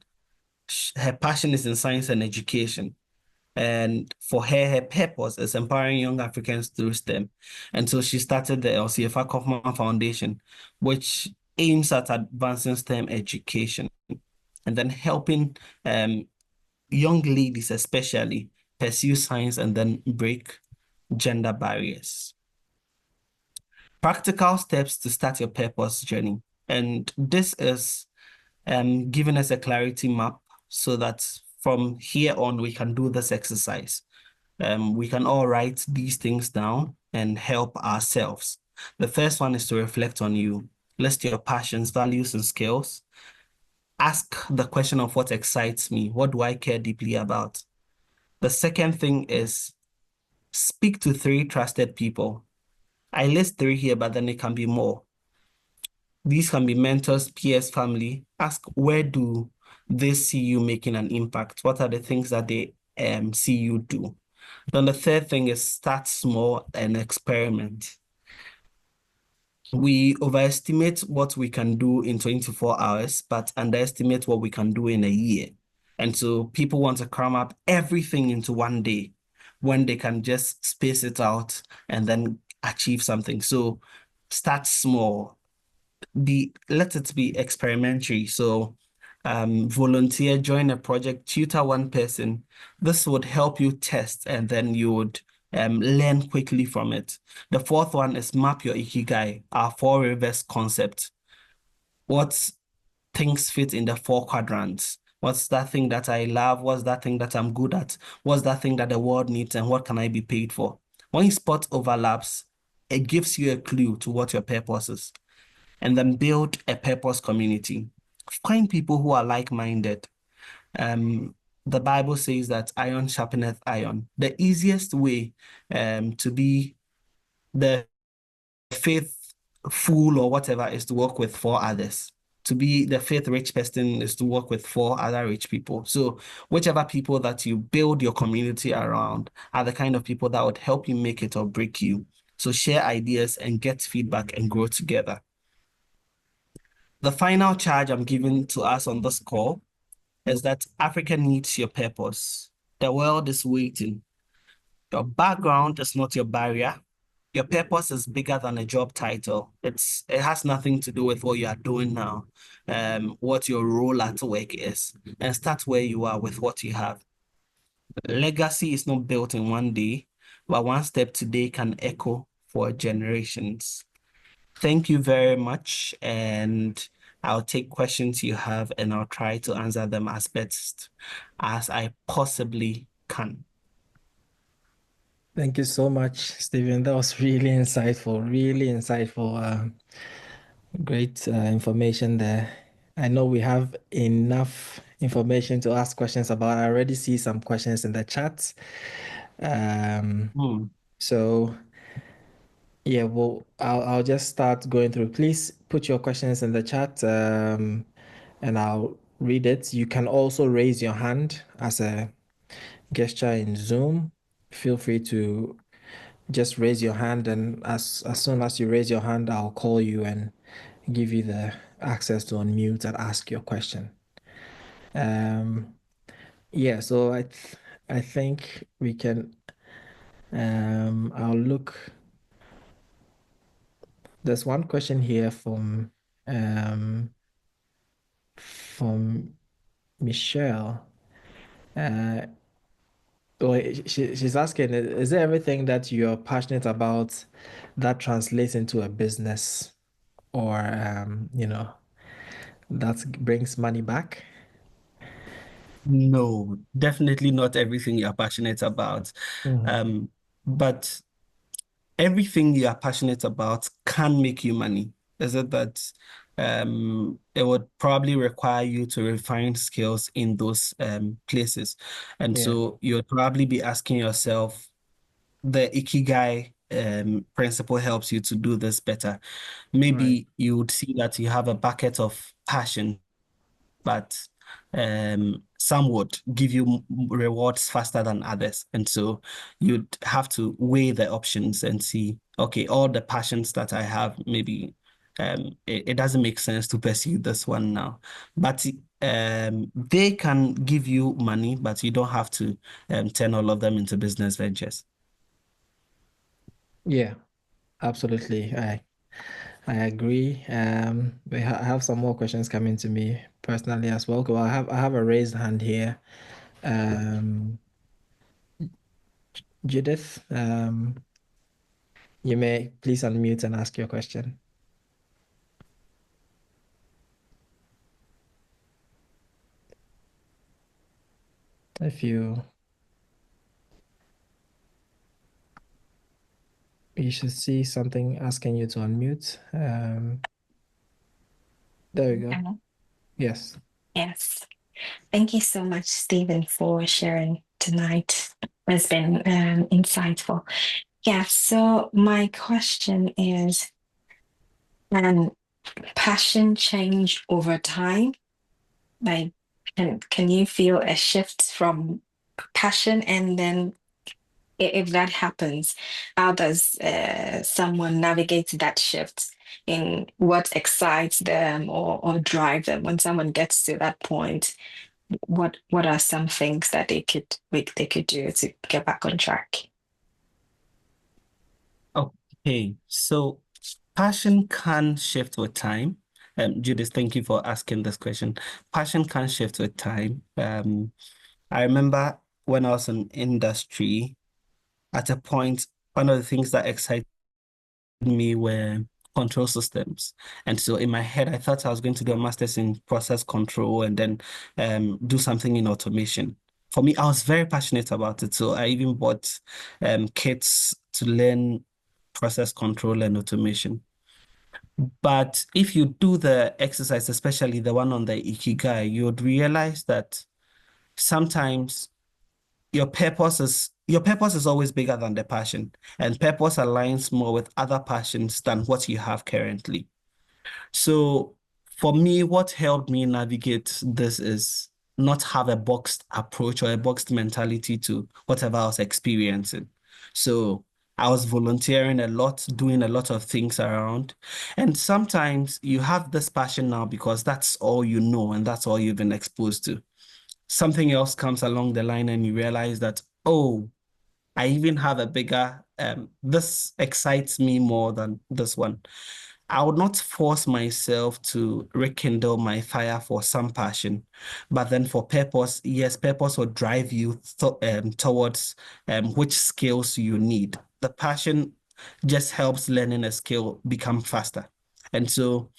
Her passion is in science and education. And for her, her purpose is empowering young Africans through STEM. And so she started the Elsiefa Kaufman Foundation, which aims at advancing STEM education and then helping young ladies especially pursue science and then break gender barriers. Practical steps to start your purpose journey. And this is giving us a clarity map so that from here on, we can do this exercise. We can all write these things down and help ourselves. The first one is to reflect on you. List your passions, values, and skills. Ask the question of what excites me. What do I care deeply about? The second thing is speak to 3 trusted people. I list 3 here, but then it can be more. These can be mentors, peers, family. Ask, where do they see you making an impact? What are the things that they see you do? Then the third thing is start small and experiment. We overestimate what we can do in 24 hours, but underestimate what we can do in a year. And so people want to cram up everything into one day when they can just space it out and then achieve something. So start small. Let it be experimentary. So volunteer, join a project, tutor one person. This would help you test and then you would learn quickly from it. The fourth one is map your ikigai, our 4 rivers concept. What things fit in the 4 quadrants? What's that thing that I love? What's that thing that I'm good at? What's that thing that the world needs and what can I be paid for? When you spot overlaps, it gives you a clue to what your purpose is. And then build a purpose community. Find people who are like-minded. The Bible says that iron sharpeneth iron. The easiest way to be the faithful or whatever is to work with 4 others. To be the faith rich person is to work with 4 other rich people. So whichever people that you build your community around are the kind of people that would help you make it or break you. So share ideas and get feedback and grow together. The final charge I'm giving to us on this call is that Africa needs your purpose. The world is waiting. Your background is not your barrier. Your purpose is bigger than a job title. It has nothing to do with what you are doing now, what your role at work is, and start where you are with what you have. Legacy is not built in one day, but one step today can echo for generations. Thank you very much, and I'll take questions you have and I'll try to answer them as best as I possibly can. Thank you so much, Stephen. That was really insightful, really insightful. Great information there. I know we have enough information to ask questions about. I already see some questions in the chat. Hmm. So yeah, well, I'll just start going through. Please put your questions in the chat, and I'll read it. You can also raise your hand as a gesture in Zoom. Feel free to just raise your hand, and as soon as you raise your hand, I'll call you and give you the access to unmute and ask your question. Yeah, so I think we can. I'll look. There's one question here from Michelle. Uh, well, she's asking, is there everything that you're passionate about that translates into a business, or that brings money back? No, definitely not everything you're passionate about. Mm-hmm. But everything you are passionate about can make you money. Is it that it would probably require you to refine skills in those places? And Yeah, so you'll probably be asking yourself, the Ikigai principle helps you to do this better. right. Maybe you would see that you have a bucket of passion, but some would give you rewards faster than others. And so you'd have to weigh the options and see, okay, all the passions that I have, maybe it doesn't make sense to pursue this one now. But they can give you money, but you don't have to turn all of them into business ventures. Yeah, absolutely. I agree. I have some more questions coming to me personally as well. Well, I have a raised hand here. Um, Judith, you may please unmute and ask your question. If you should see something asking you to unmute. There we go. Hello. Yes. Yes. Thank you so much, Stephen, for sharing tonight. It's been insightful. Yeah, so my question is, can passion change over time? Like, can you feel a shift from passion, and then if that happens, how does someone navigate that shift in what excites them or drive them when someone gets to that point? What are some things that they could do to get back on track? Okay, so passion can shift with time. Judith, thank you for asking this question. Passion can shift with time. I remember when I was in industry, at a point, one of the things that excited me were control systems. And so in my head, I thought I was going to do a master's in process control and then do something in automation. For me, I was very passionate about it. So I even bought kits to learn process control and automation. But if you do the exercise, especially the one on the Ikigai, you would realize that sometimes your purpose is always bigger than the passion, and purpose aligns more with other passions than what you have currently. So for me, what helped me navigate this is not have a boxed approach or a boxed mentality to whatever I was experiencing. So I was volunteering a lot, doing a lot of things around. And sometimes you have this passion now because that's all you know and that's all you've been exposed to. Something else comes along the line and you realize that, oh, I even have a bigger, this excites me more than this one. I would not force myself to rekindle my fire for some passion, but then for purpose, yes, purpose will drive you towards which skills you need. The passion just helps learning a skill become faster. And so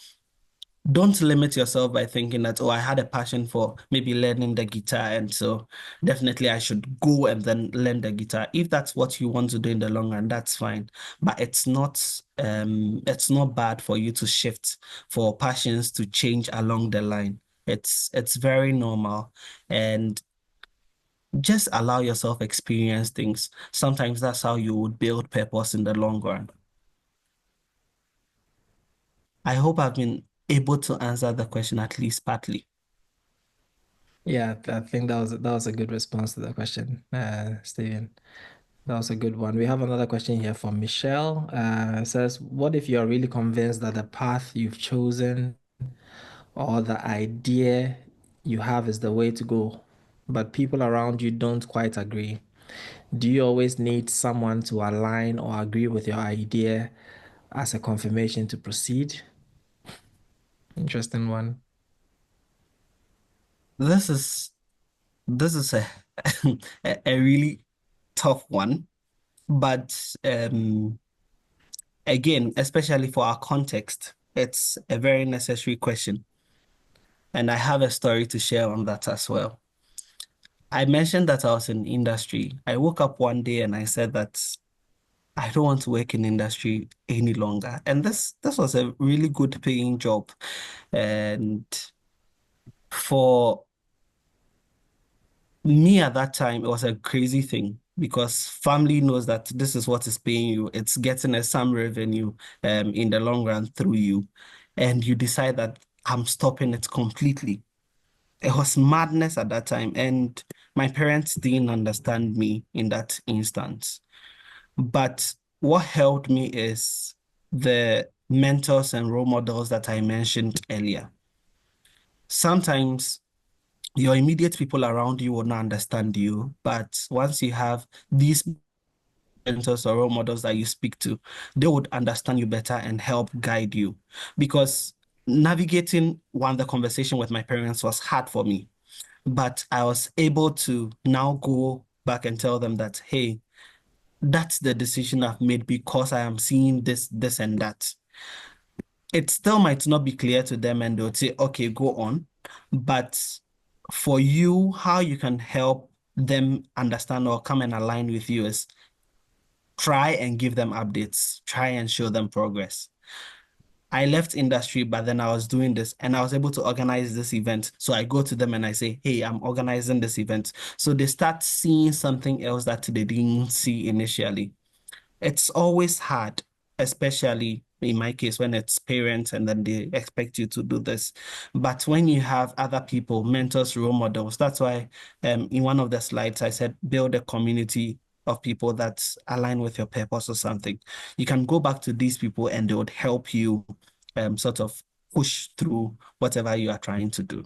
don't limit yourself by thinking that, oh, I had a passion for maybe learning the guitar, and so definitely I should go and then learn the guitar. If that's what you want to do in the long run, that's fine. But it's not bad for you to shift, for passions to change along the line. It's very normal. And just allow yourself experience things. Sometimes that's how you would build purpose in the long run. I hope I've been able to answer the question at least partly. Yeah, I think that was a good response to the question, Stephen. That was a good one. We have another question here from Michelle. It says, what if you're really convinced that the path you've chosen or the idea you have is the way to go, but people around you don't quite agree? Do you always need someone to align or agree with your idea as a confirmation to proceed? Interesting one. This is a a really tough one, but again, especially for our context, it's a very necessary question. And I have a story to share on that as well. I mentioned that I was in industry. I woke up one day and I said that I don't want to work in industry any longer. And this was a really good paying job. And for me at that time, it was a crazy thing because family knows that this is what is paying you. It's getting some revenue in the long run through you. And you decide that I'm stopping it completely. It was madness at that time. And my parents didn't understand me in that instance. But what helped me is the mentors and role models that I mentioned earlier. Sometimes your immediate people around you will not understand you, but once you have these mentors or role models that you speak to, they would understand you better and help guide you. Because navigating the conversation with my parents was hard for me, but I was able to now go back and tell them that, hey, that's the decision I've made because I am seeing this, and that. It still might not be clear to them and they'll say, okay, go on. But for you, how you can help them understand or come and align with you is try and give them updates, try and show them progress. I left industry, but then I was doing this and I was able to organize this event. So I go to them and I say, hey, I'm organizing this event. So they start seeing something else that they didn't see initially. It's always hard, especially in my case when it's parents and then they expect you to do this. But when you have other people, mentors, role models, that's why in one of the slides I said build a community of people that align with your purpose or something. You can go back to these people and they would help you sort of push through whatever you are trying to do.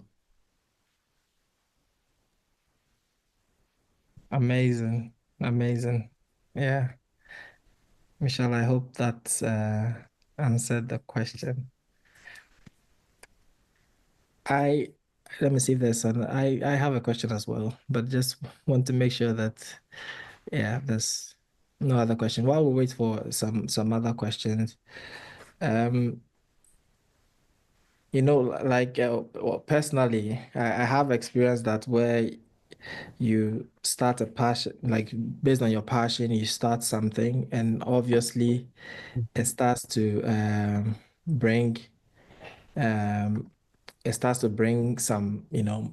Amazing. Amazing. Yeah. Michelle, I hope that answered the question. Let me see if there's I have a question as well, but just want to make sure that there's no other question. While we wait for some other questions, um, like well, personally, I have experienced that where you start a passion, like based on your passion, you start something, and obviously it starts to bring um it starts to bring some,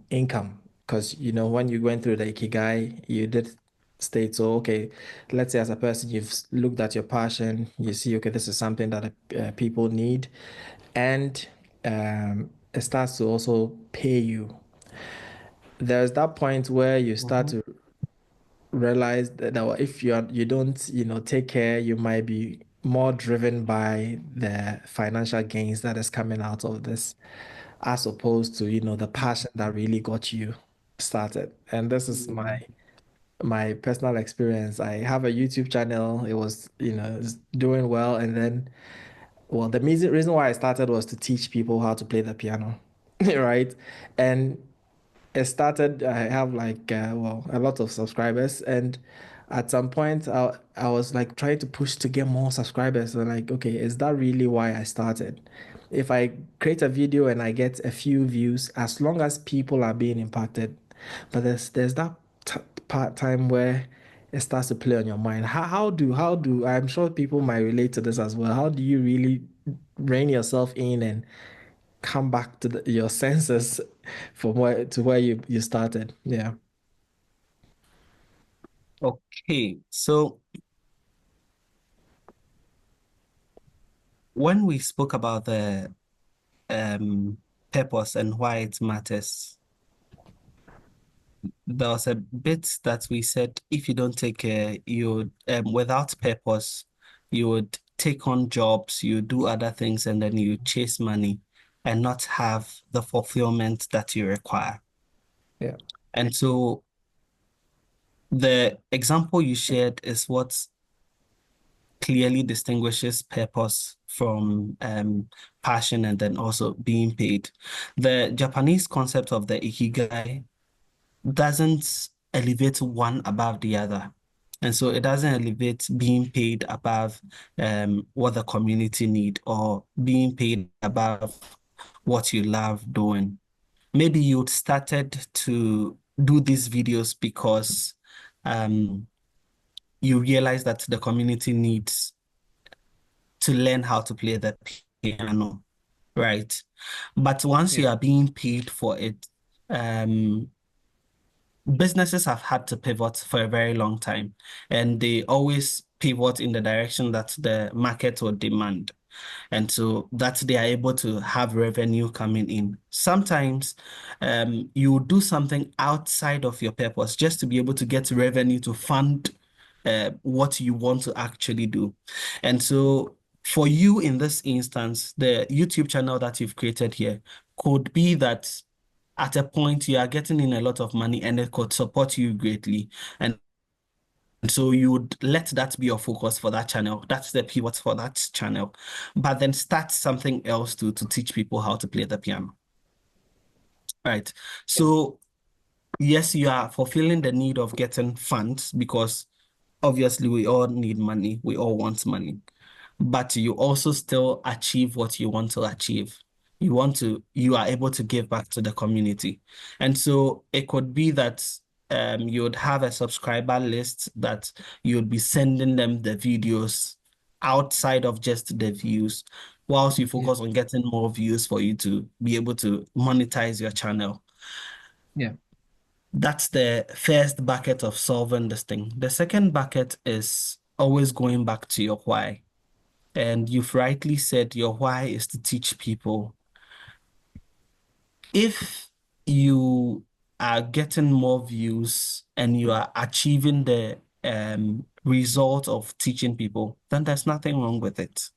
income. Because, when you went through the Ikigai, you did state, so, okay, let's say as a person, you've looked at your passion, you see, okay, this is something that people need, and it starts to also pay you. There's that point where you start to realize that if you don't, take care, you might be more driven by the financial gains that is coming out of this, as opposed to, the passion that really got you started. And this is my personal experience. I have a YouTube channel. It was, it's doing well. And then, well, the reason why I started was to teach people how to play the piano, right? And it started, I have like, a lot of subscribers. And at some point I was like trying to push to get more subscribers. And like, okay, is that really why I started? If I create a video and I get a few views, as long as people are being impacted, but there's that part time where it starts to play on your mind. How do I'm sure people might relate to this as well. How do you really rein yourself in and come back to your senses from where you started? Yeah. Okay, so when we spoke about the purpose and why it matters, there was a bit that we said if you don't take care, you without purpose, you would take on jobs, you do other things, and then you chase money and not have the fulfillment that you require. Yeah. And so the example you shared is what clearly distinguishes purpose from passion and then also being paid. The Japanese concept of the ikigai doesn't elevate one above the other. And so it doesn't elevate being paid above what the community need or being paid above what you love doing. Maybe you started to do these videos because you realize that the community needs to learn how to play the piano, right? But once you are being paid for it, businesses have had to pivot for a very long time, and they always pivot in the direction that the market will demand. And so that they are able to have revenue coming in. Sometimes you do something outside of your purpose just to be able to get revenue to fund what you want to actually do. And so for you in this instance, the YouTube channel that you've created here could be that at a point you are getting in a lot of money and it could support you greatly. And so you would let that be your focus for that channel. That's the pivot for that channel. But then start something else to teach people how to play the piano. Right. So yes, you are fulfilling the need of getting funds because obviously we all need money. We all want money. But you also still achieve what you want to achieve. You are able to give back to the community. And so it could be that you would have a subscriber list that you'd be sending them the videos outside of just the views, whilst you focus on getting more views for you to be able to monetize your channel. Yeah. That's the first bucket of solving this thing. The second bucket is always going back to your why. And you've rightly said your why is to teach people. If you are getting more views and you are achieving the result of teaching people, then there's nothing wrong with it.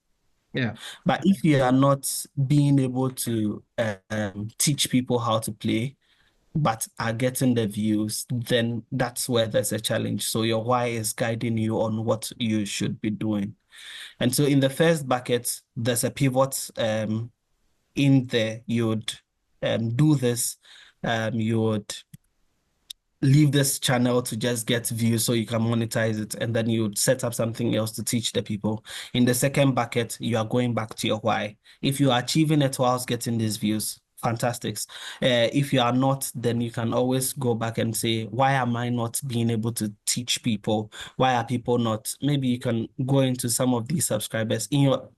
Yeah. But if you are not being able to teach people how to play, but are getting the views, then that's where there's a challenge. So your why is guiding you on what you should be doing. And so in the first bucket, there's a pivot in there. You would do this. You would leave this channel to just get views so you can monetize it, and then you would set up something else to teach the people. In the second bucket, you are going back to your why. If you are achieving it whilst getting these views, fantastic. If you are not, then you can always go back and say, why am I not being able to teach people? Why are people not? Maybe you can go into some of these subscribers in your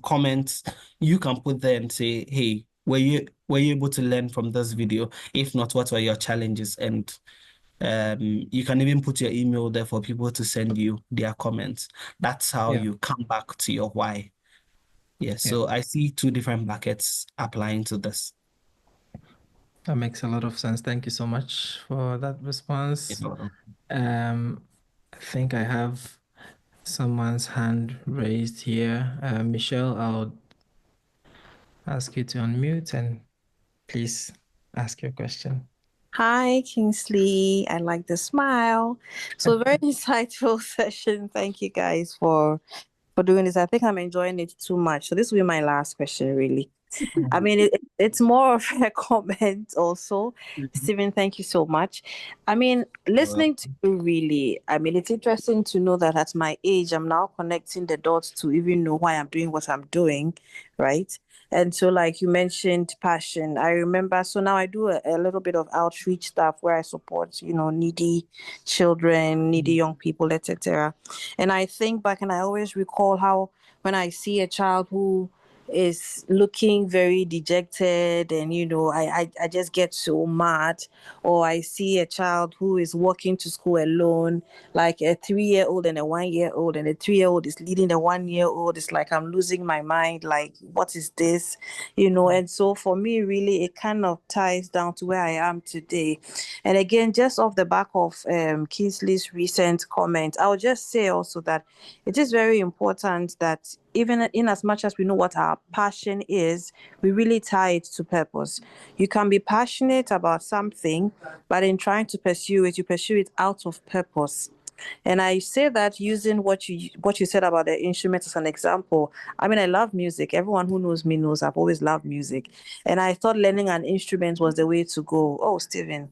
comments. You can put there and say, hey, were you able to learn from this video? If not, what were your challenges? And you can even put your email there for people to send you their comments. That's how you come back to your why. Yeah, so I see two different buckets applying to this. That makes a lot of sense. Thank you so much for that response. I think I have someone's hand raised here. Michelle, I'll ask you to unmute and please ask your question. Hi, Kingsley. I like the smile. So very insightful session. Thank you guys for doing this. I think I'm enjoying it too much. So this will be my last question, really. I mean, it's more of a comment also. Stephen, thank you so much. I mean, listening to you really, I mean, it's interesting to know that at my age, I'm now connecting the dots to even know why I'm doing what I'm doing, right? And so, like you mentioned, passion. I remember, so now I do a little bit of outreach stuff where I support, needy children, needy young people, etc. And I think back and I always recall how when I see a child who is looking very dejected and I just get so mad, or I see a child who is walking to school alone, like a 3-year-old and a 1-year-old, and a 3-year-old is leading the 1-year-old. It's like I'm losing my mind, like what is this, and so for me really it kind of ties down to where I am today. And again, just off the back of Kingsley's recent comment, I'll just say also that it is very important that even in as much as we know what our passion is, we really tie it to purpose. You can be passionate about something, but in trying to pursue it, you pursue it out of purpose. And I say that using what you said about the instrument as an example. I mean, I love music. Everyone who knows me knows I've always loved music. And I thought learning an instrument was the way to go. Oh, Stephen,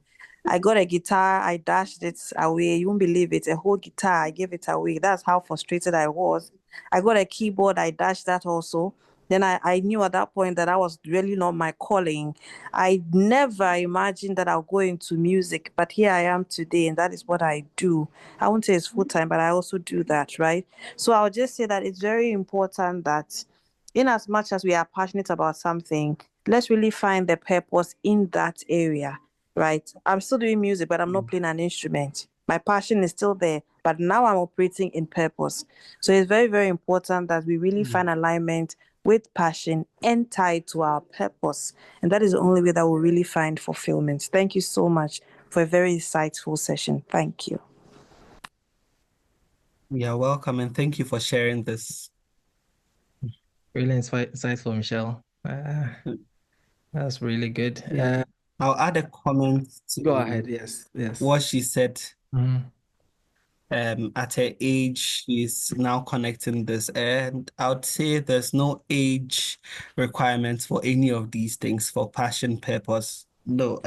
I got a guitar, I dashed it away. You won't believe it. A whole guitar, I gave it away. That's how frustrated I was. I got a keyboard, I dashed that also. Then I knew at that point that that was really not my calling. I never imagined that I'll go into music, but here I am today, and that is what I do. I won't say it's full time, but I also do that, right? So I'll just say that it's very important that in as much as we are passionate about something, let's really find the purpose in that area, right? I'm still doing music, but I'm not playing an instrument. My passion is still there, but now I'm operating in purpose. So it's very, very important that we really find alignment with passion and tied to our purpose. And that is the only way that we'll really find fulfillment. Thank you so much for a very insightful session. Thank you. You're welcome, and thank you for sharing this. Really insightful, Michelle. That's really good. Yeah. I'll add a comment to Go ahead. Yes. what she said. Mhm. At her age, she's now connecting this, and I would say there's no age requirements for any of these things for passion, purpose. No,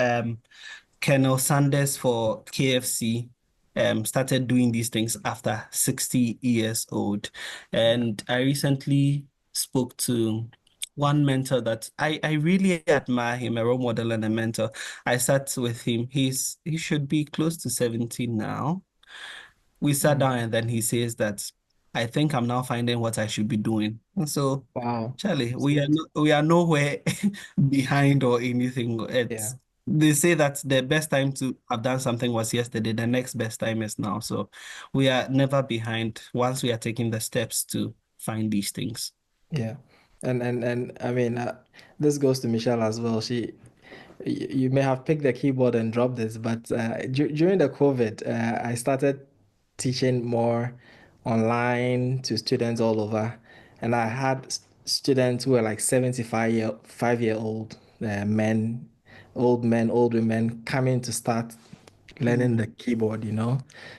Colonel Sanders for KFC started doing these things after 60 years old. And I recently spoke to one mentor that I really admire him, a role model and a mentor. I sat with him. He should be close to 70 now. We sat down and then he says that I think I'm now finding what I should be doing. And so, Wow. Charlie, we are nowhere behind or anything. They say that the best time to have done something was yesterday. The next best time is now. So we are never behind once we are taking the steps to find these things. Yeah. And I mean, this goes to Michelle as well. You may have picked the keyboard and dropped this, but during the COVID, I started teaching more online to students all over, and I had students who were like 75-year-old men, old old women coming to start learning the keyboard,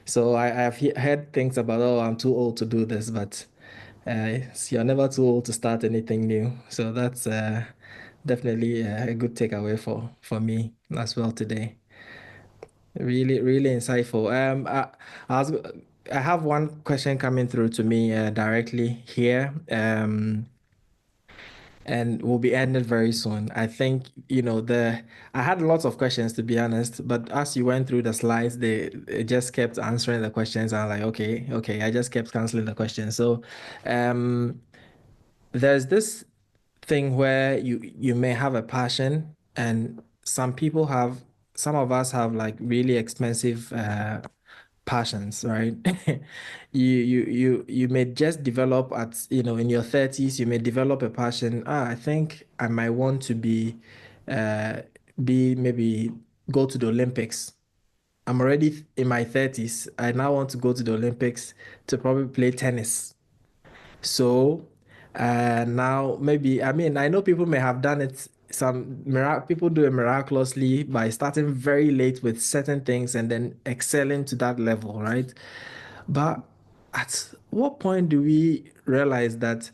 So I've heard things about, oh, I'm too old to do this, but you're never too old to start anything new. So that's definitely a good takeaway for me as well today. Really, really insightful. I have one question coming through to me directly here. And we'll be ending very soon. I think, I had lots of questions to be honest, but as you went through the slides, it just kept answering the questions. I'm like, okay, I just kept canceling the questions. So there's this thing where you may have a passion, and some of us have like really expensive passions, right? You may just develop in your 30s, you may develop a passion. I think I might want to maybe go to the Olympics. I'm already in my 30s. I now want to go to the Olympics to probably play tennis. So now maybe, I mean, I know people may have done it. People do it miraculously by starting very late with certain things and then excelling to that level, right? But at what point do we realize that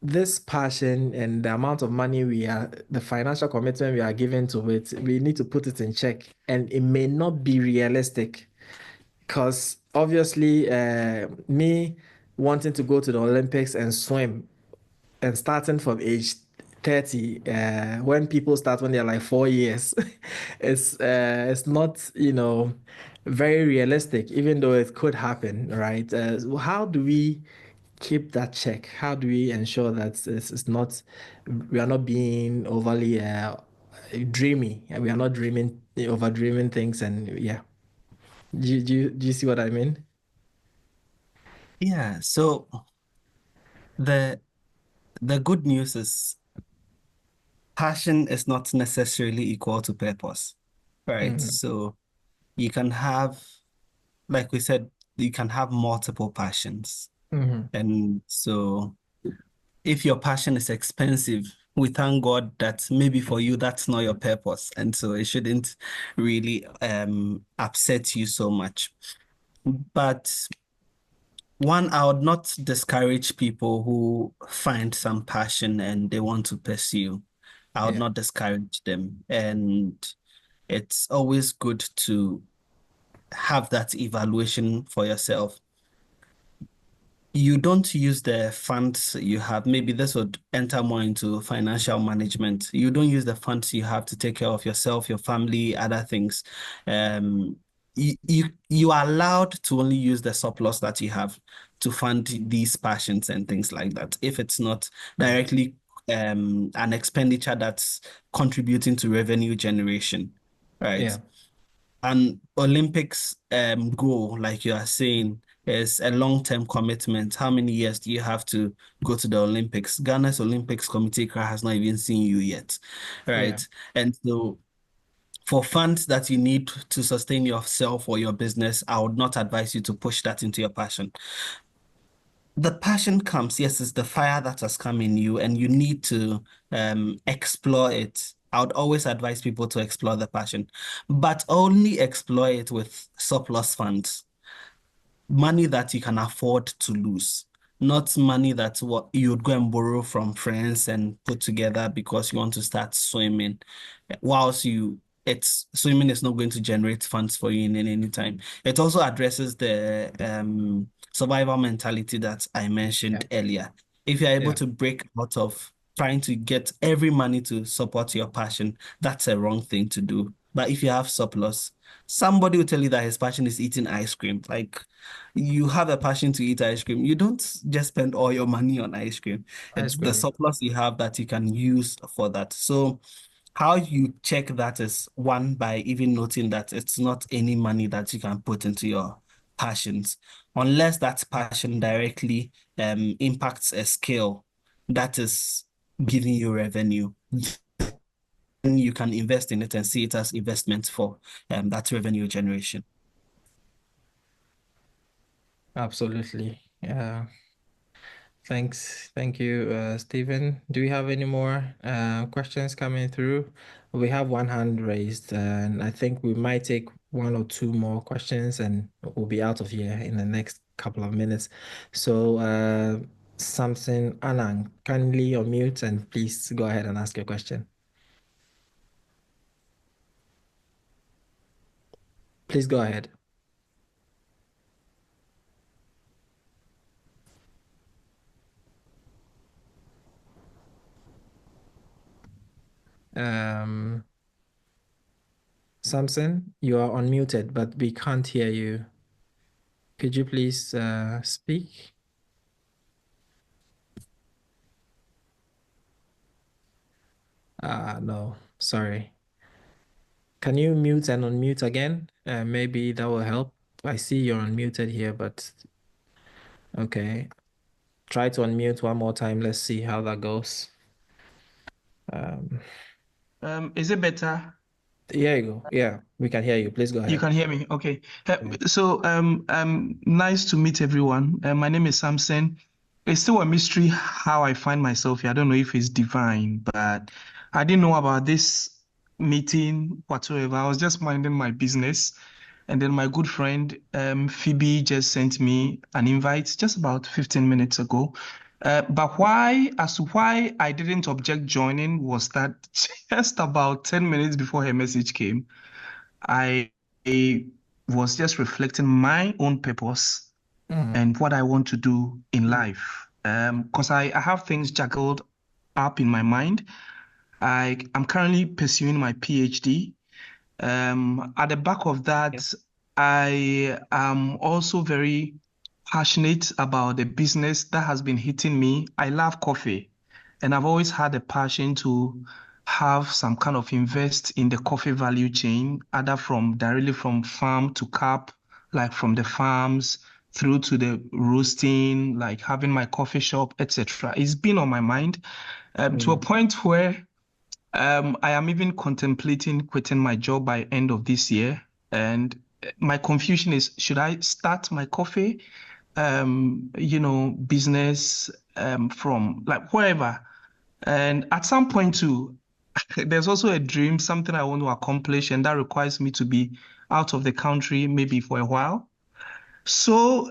this passion and the amount of money the financial commitment we are giving to it, we need to put it in check. And it may not be realistic because obviously, me wanting to go to the Olympics and swim and starting from age 30, when people start when they're like 4 years, it's not, very realistic, even though it could happen, right? How do we keep that check? How do we ensure that it's not, we are not being overly dreamy, and we are not over dreaming things, and yeah. Do you see what I mean? Yeah, so the good news is passion is not necessarily equal to purpose, right? Mhm. So you can have, like we said, you can have multiple passions. Mhm. And so if your passion is expensive, we thank God that maybe for you that's not your purpose. And so it shouldn't really upset you so much. But one, I would not discourage people who find some passion and they want to pursue. I would Yeah. not discourage them. And it's always good to have that evaluation for yourself. You don't use the funds you have. Maybe this would enter more into financial management. You don't use the funds you have to take care of yourself, your family, other things. You are allowed to only use the surplus that you have to fund these passions and things like that. If it's not directly an expenditure that's contributing to revenue generation, right? Yeah. An Olympics goal, like you are saying, is a long-term commitment. How many years do you have to go to the Olympics? Ghana's Olympics Committee has not even seen you yet, right? And so for funds that you need to sustain yourself or your business, I would not advise you to push that into your passion. The passion comes, yes, it's the fire that has come in you, and you need to explore it. I would always advise people to explore the passion, but only explore it with surplus funds, money that you can afford to lose, not money that what you would go and borrow from friends and put together because you want to start swimming. Whilst swimming is not going to generate funds for you in any time. It also addresses the survival mentality that I mentioned earlier. If you're able to break out of trying to get every money to support your passion, that's a wrong thing to do. But if you have surplus, somebody will tell you that his passion is eating ice cream. Like, you have a passion to eat ice cream. You don't just spend all your money on ice cream. It's the surplus you have that you can use for that. So how you check that is, one, by even noting that it's not any money that you can put into your passions, unless that passion directly impacts a skill that is giving you revenue. Then you can invest in it and see it as investment for that revenue generation. Absolutely. Yeah. Thanks. Thank you, Stephen. Do we have any more questions coming through? We have one hand raised, and I think we might take one or two more questions, and we'll be out of here in the next couple of minutes. So, Samson Anang, kindly unmute and please go ahead and ask your question. Please go ahead. Samson, you are unmuted, but we can't hear you. Could you please speak? No, sorry. Can you mute and unmute again? Maybe that will help. I see you're unmuted here, but okay. Try to unmute one more time. Let's see how that goes. Is it better? Here you go. Yeah, we can hear you. Please go ahead. You can hear me. Okay. So nice to meet everyone. My name is Samson. It's still a mystery how I find myself here. I don't know if it's divine, but I didn't know about this meeting whatsoever. I was just minding my business. And then my good friend Phoebe just sent me an invite just about 15 minutes ago. But why I didn't object joining was that just about 10 minutes before her message came, I was just reflecting my own purpose and what I want to do in life. Because I have things juggled up in my mind. I'm currently pursuing my PhD. At the back of that, I am also very passionate about the business that has been hitting me. I love coffee, and I've always had a passion to have some kind of invest in the coffee value chain, either directly from farm to cup, like from the farms through to the roasting, like having my coffee shop, etc. It's been on my mind to a point where I am even contemplating quitting my job by end of this year. And my confusion is, should I start my coffee, business from like wherever? And at some point too, there's also a dream, something I want to accomplish, and that requires me to be out of the country maybe for a while. So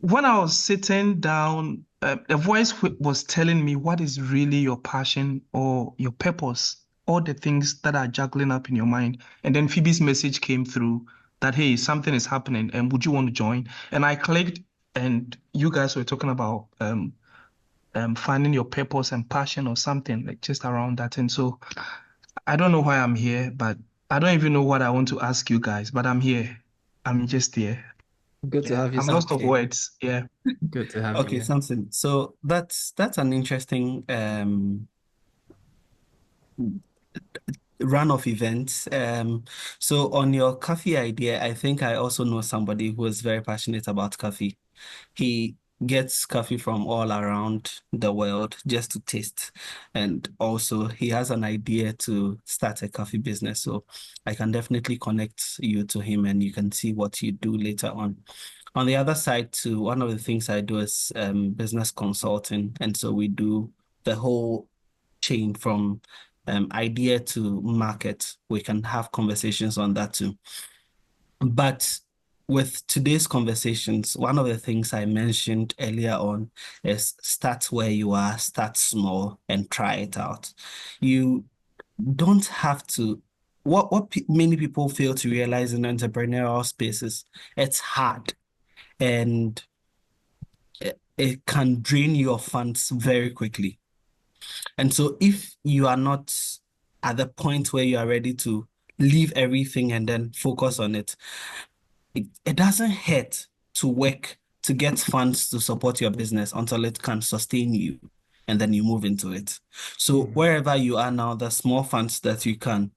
when I was sitting down, a voice was telling me what is really your passion or your purpose, all the things that are juggling up in your mind. And then Phoebe's message came through that, hey, something is happening, and would you want to join? And I clicked, and you guys were talking about finding your purpose and passion or something like just around that. And so I don't know why I'm here, but I don't even know what I want to ask you guys, but I'm here. I'm just here. Good to have you, I'm lost of Okay. words. Yeah. Good to have Okay, you. Samson. So that's an interesting run of events. So on your coffee idea, I think I also know somebody who is very passionate about coffee. He gets coffee from all around the world just to taste. And also he has an idea to start a coffee business. So I can definitely connect you to him and you can see what you do later on. On the other side too, one of the things I do is business consulting. And so we do the whole chain from idea to market. We can have conversations on that too. But with today's conversations, one of the things I mentioned earlier on is start where you are, start small and try it out. You don't have to, many people fail to realize in entrepreneurial spaces, it's hard and it can drain your funds very quickly. And so if you are not at the point where you are ready to leave everything and then focus on it, it doesn't hurt to work to get funds to support your business until it can sustain you and then you move into it. So wherever you are now, the small funds that you can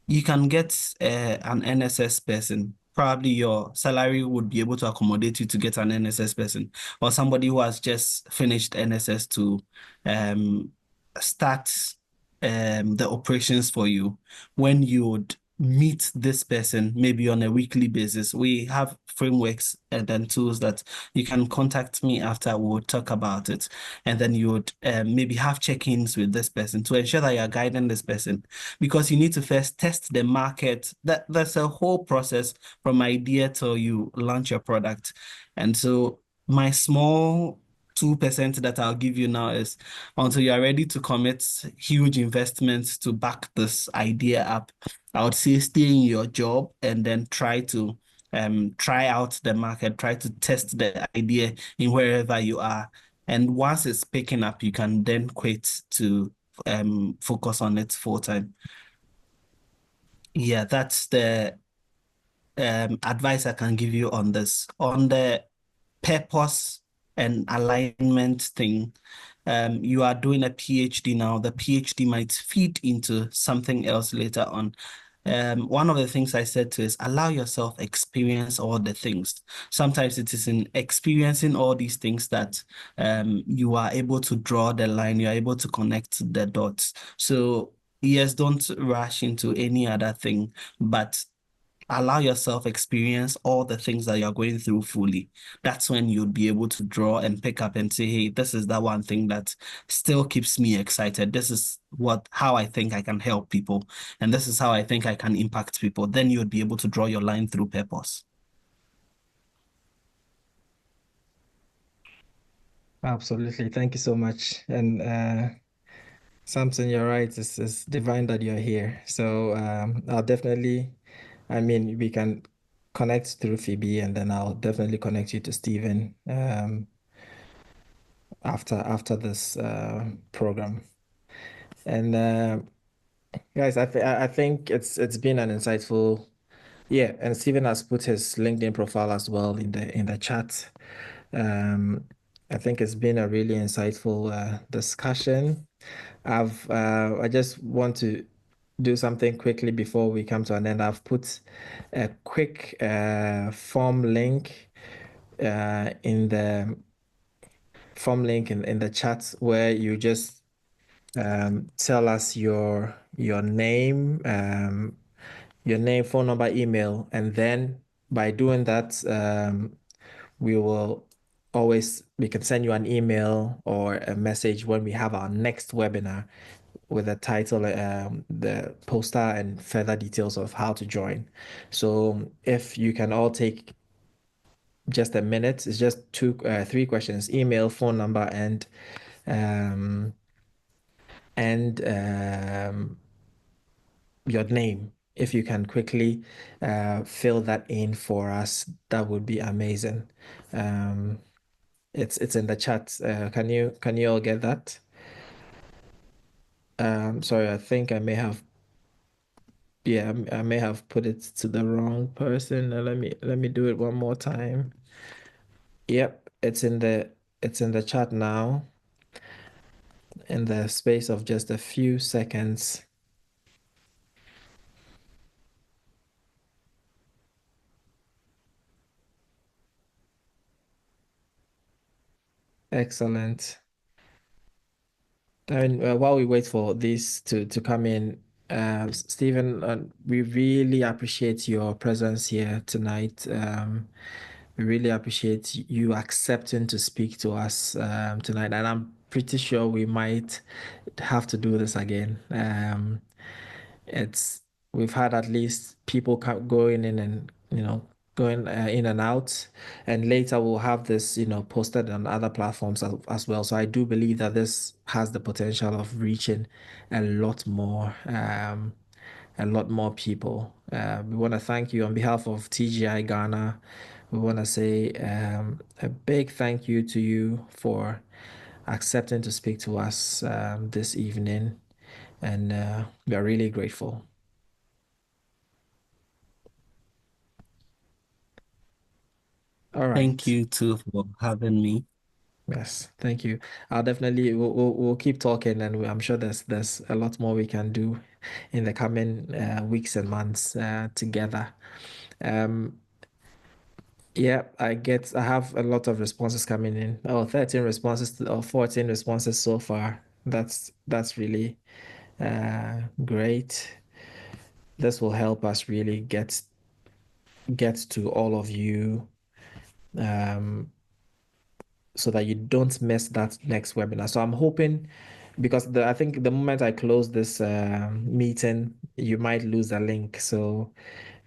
get an NSS person. Probably your salary would be able to accommodate you to get an NSS person or somebody who has just finished NSS to start the operations for you. When you would meet this person, maybe on a weekly basis, we have frameworks and then tools that you can contact me after. We'll talk about it. And then you would maybe have check-ins with this person to ensure that you're guiding this person, because you need to first test the market. That's a whole process from idea till you launch your product. And so my small 2% that I'll give you now is until you're ready to commit huge investments to back this idea up, I would say stay in your job and then try to try out the market, try to test the idea in wherever you are. And once it's picking up, you can then quit to focus on it full time. Yeah, that's the advice I can give you on this. On the purpose and alignment thing, you are doing a PhD now. The PhD might feed into something else later on. One of the things I said to is allow yourself experience all the things. Sometimes it is in experiencing all these things that you are able to draw the line, you are able to connect the dots. So yes, don't rush into any other thing, but allow yourself experience all the things that you're going through fully. That's when you'll be able to draw and pick up and say, hey, this is that one thing that still keeps me excited. This is how I think I can help people. And this is how I think I can impact people. Then you'll be able to draw your line through purpose. Absolutely. Thank you so much. And Samson, you're right. It's divine that you're here. So I'll definitely, I mean, we can connect through Phoebe, and then I'll definitely connect you to Stephen after this program. And guys, I think it's been an insightful, yeah. And Stephen has put his LinkedIn profile as well in the chat. I think it's been a really insightful discussion. I just want to do something quickly before we come to an end. I've put a quick form link in the in the chat where you just tell us your name, phone number, email, and then by doing that, we can send you an email or a message when we have our next webinar with the title, the poster, and further details of how to join. So if you can all take just a minute, it's just three questions: email, phone number, um, and your name. If you can quickly fill that in for us, that would be amazing. It's in the chat. Can you all get that? Sorry, I think I may have, yeah, I may have put it to the wrong person. Let me do it one more time. Yep, it's in the chat now, in the space of just a few seconds. Excellent. And while we wait for this to come in, Stephen, we really appreciate your presence here tonight. We really appreciate you accepting to speak to us tonight, and I'm pretty sure we might have to do this again. It's we've had at least people going in and going in and out, and later we'll have this posted on other platforms as well. So I do believe that this has the potential of reaching a lot more people. We want to thank you on behalf of TGI Ghana. We want to say a big thank you to you for accepting to speak to us this evening, and we are really grateful. All right. Thank you too for having me. Yes, thank you. I'll definitely we'll keep talking, and I'm sure there's a lot more we can do in the coming weeks and months together. Yeah, I have a lot of responses coming in. Oh, 13 responses or 14 responses so far. That's really great. This will help us really get to all of you. So that you don't miss that next webinar. So I'm hoping, because I think the moment I close this meeting, you might lose a link. So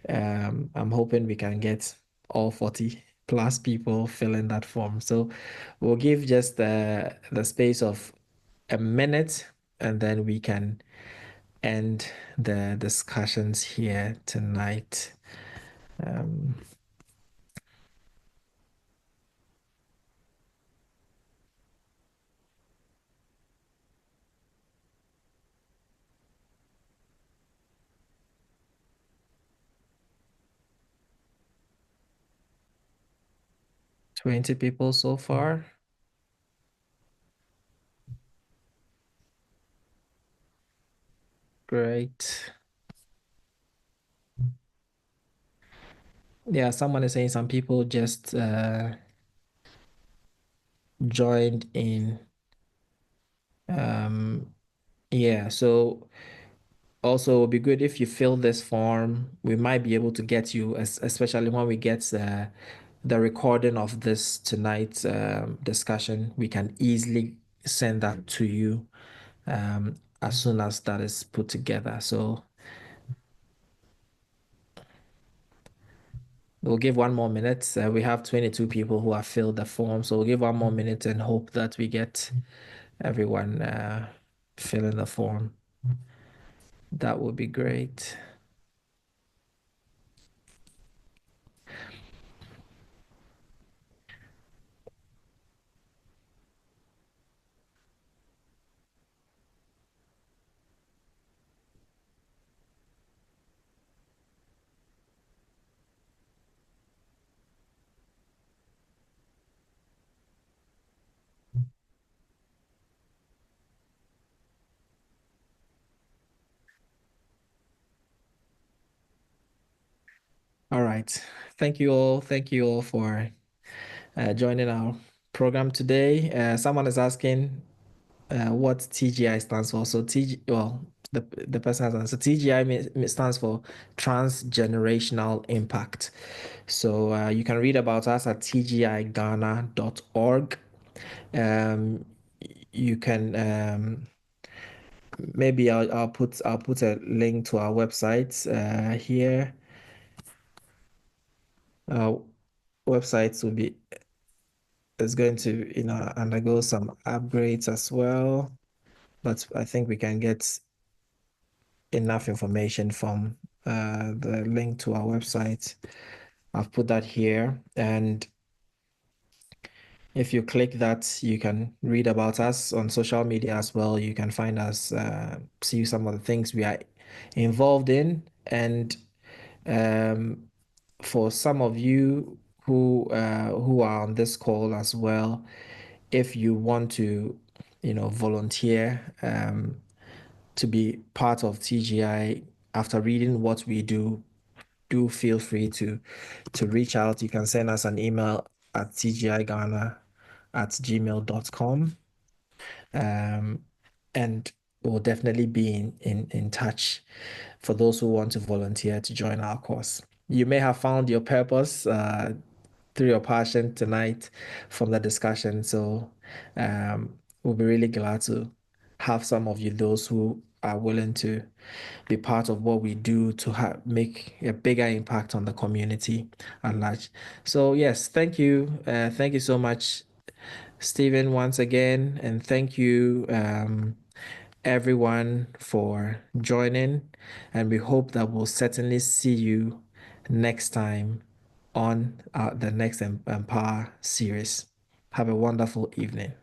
I'm hoping we can get all 40 plus people filling that form. So we'll give just the space of a minute, and then we can end the discussions here tonight. 20 people so far. Great. Yeah, someone is saying some people just joined in. Yeah, so also it would be good if you fill this form. We might be able to get you, especially when we get the recording of this tonight's discussion. We can easily send that to you as soon as that is put together. So We'll give one more minute. We have 22 people who have filled the form, so we'll give one more minute and hope that we get everyone filling the form. That would be great. All right. Thank you all. Thank you all for joining our program today. Someone is asking what TGI stands for. So the person has answered. TGI stands for Transgenerational Impact. So you can read about us at tgighana.org. You can maybe I'll put a link to our website here. Our websites will be is going to undergo some upgrades as well, but I think we can get enough information from the link to our website. I've put that here, and if you click that, you can read about us on social media as well. You can find us, see some of the things we are involved in, and for some of you who are on this call as well, if you want to, volunteer to be part of TGI after reading what we do feel free to reach out. You can send us an email at tgighana@gmail.com. And we'll definitely be in touch for those who want to volunteer to join our course. You may have found your purpose through your passion tonight from the discussion. So we'll be really glad to have some of you, those who are willing to be part of what we do to make a bigger impact on the community at large. So yes, thank you. Thank you so much, Stephen, once again. And thank you, everyone, for joining. And we hope that we'll certainly see you next time on the next Empower series. Have a wonderful evening.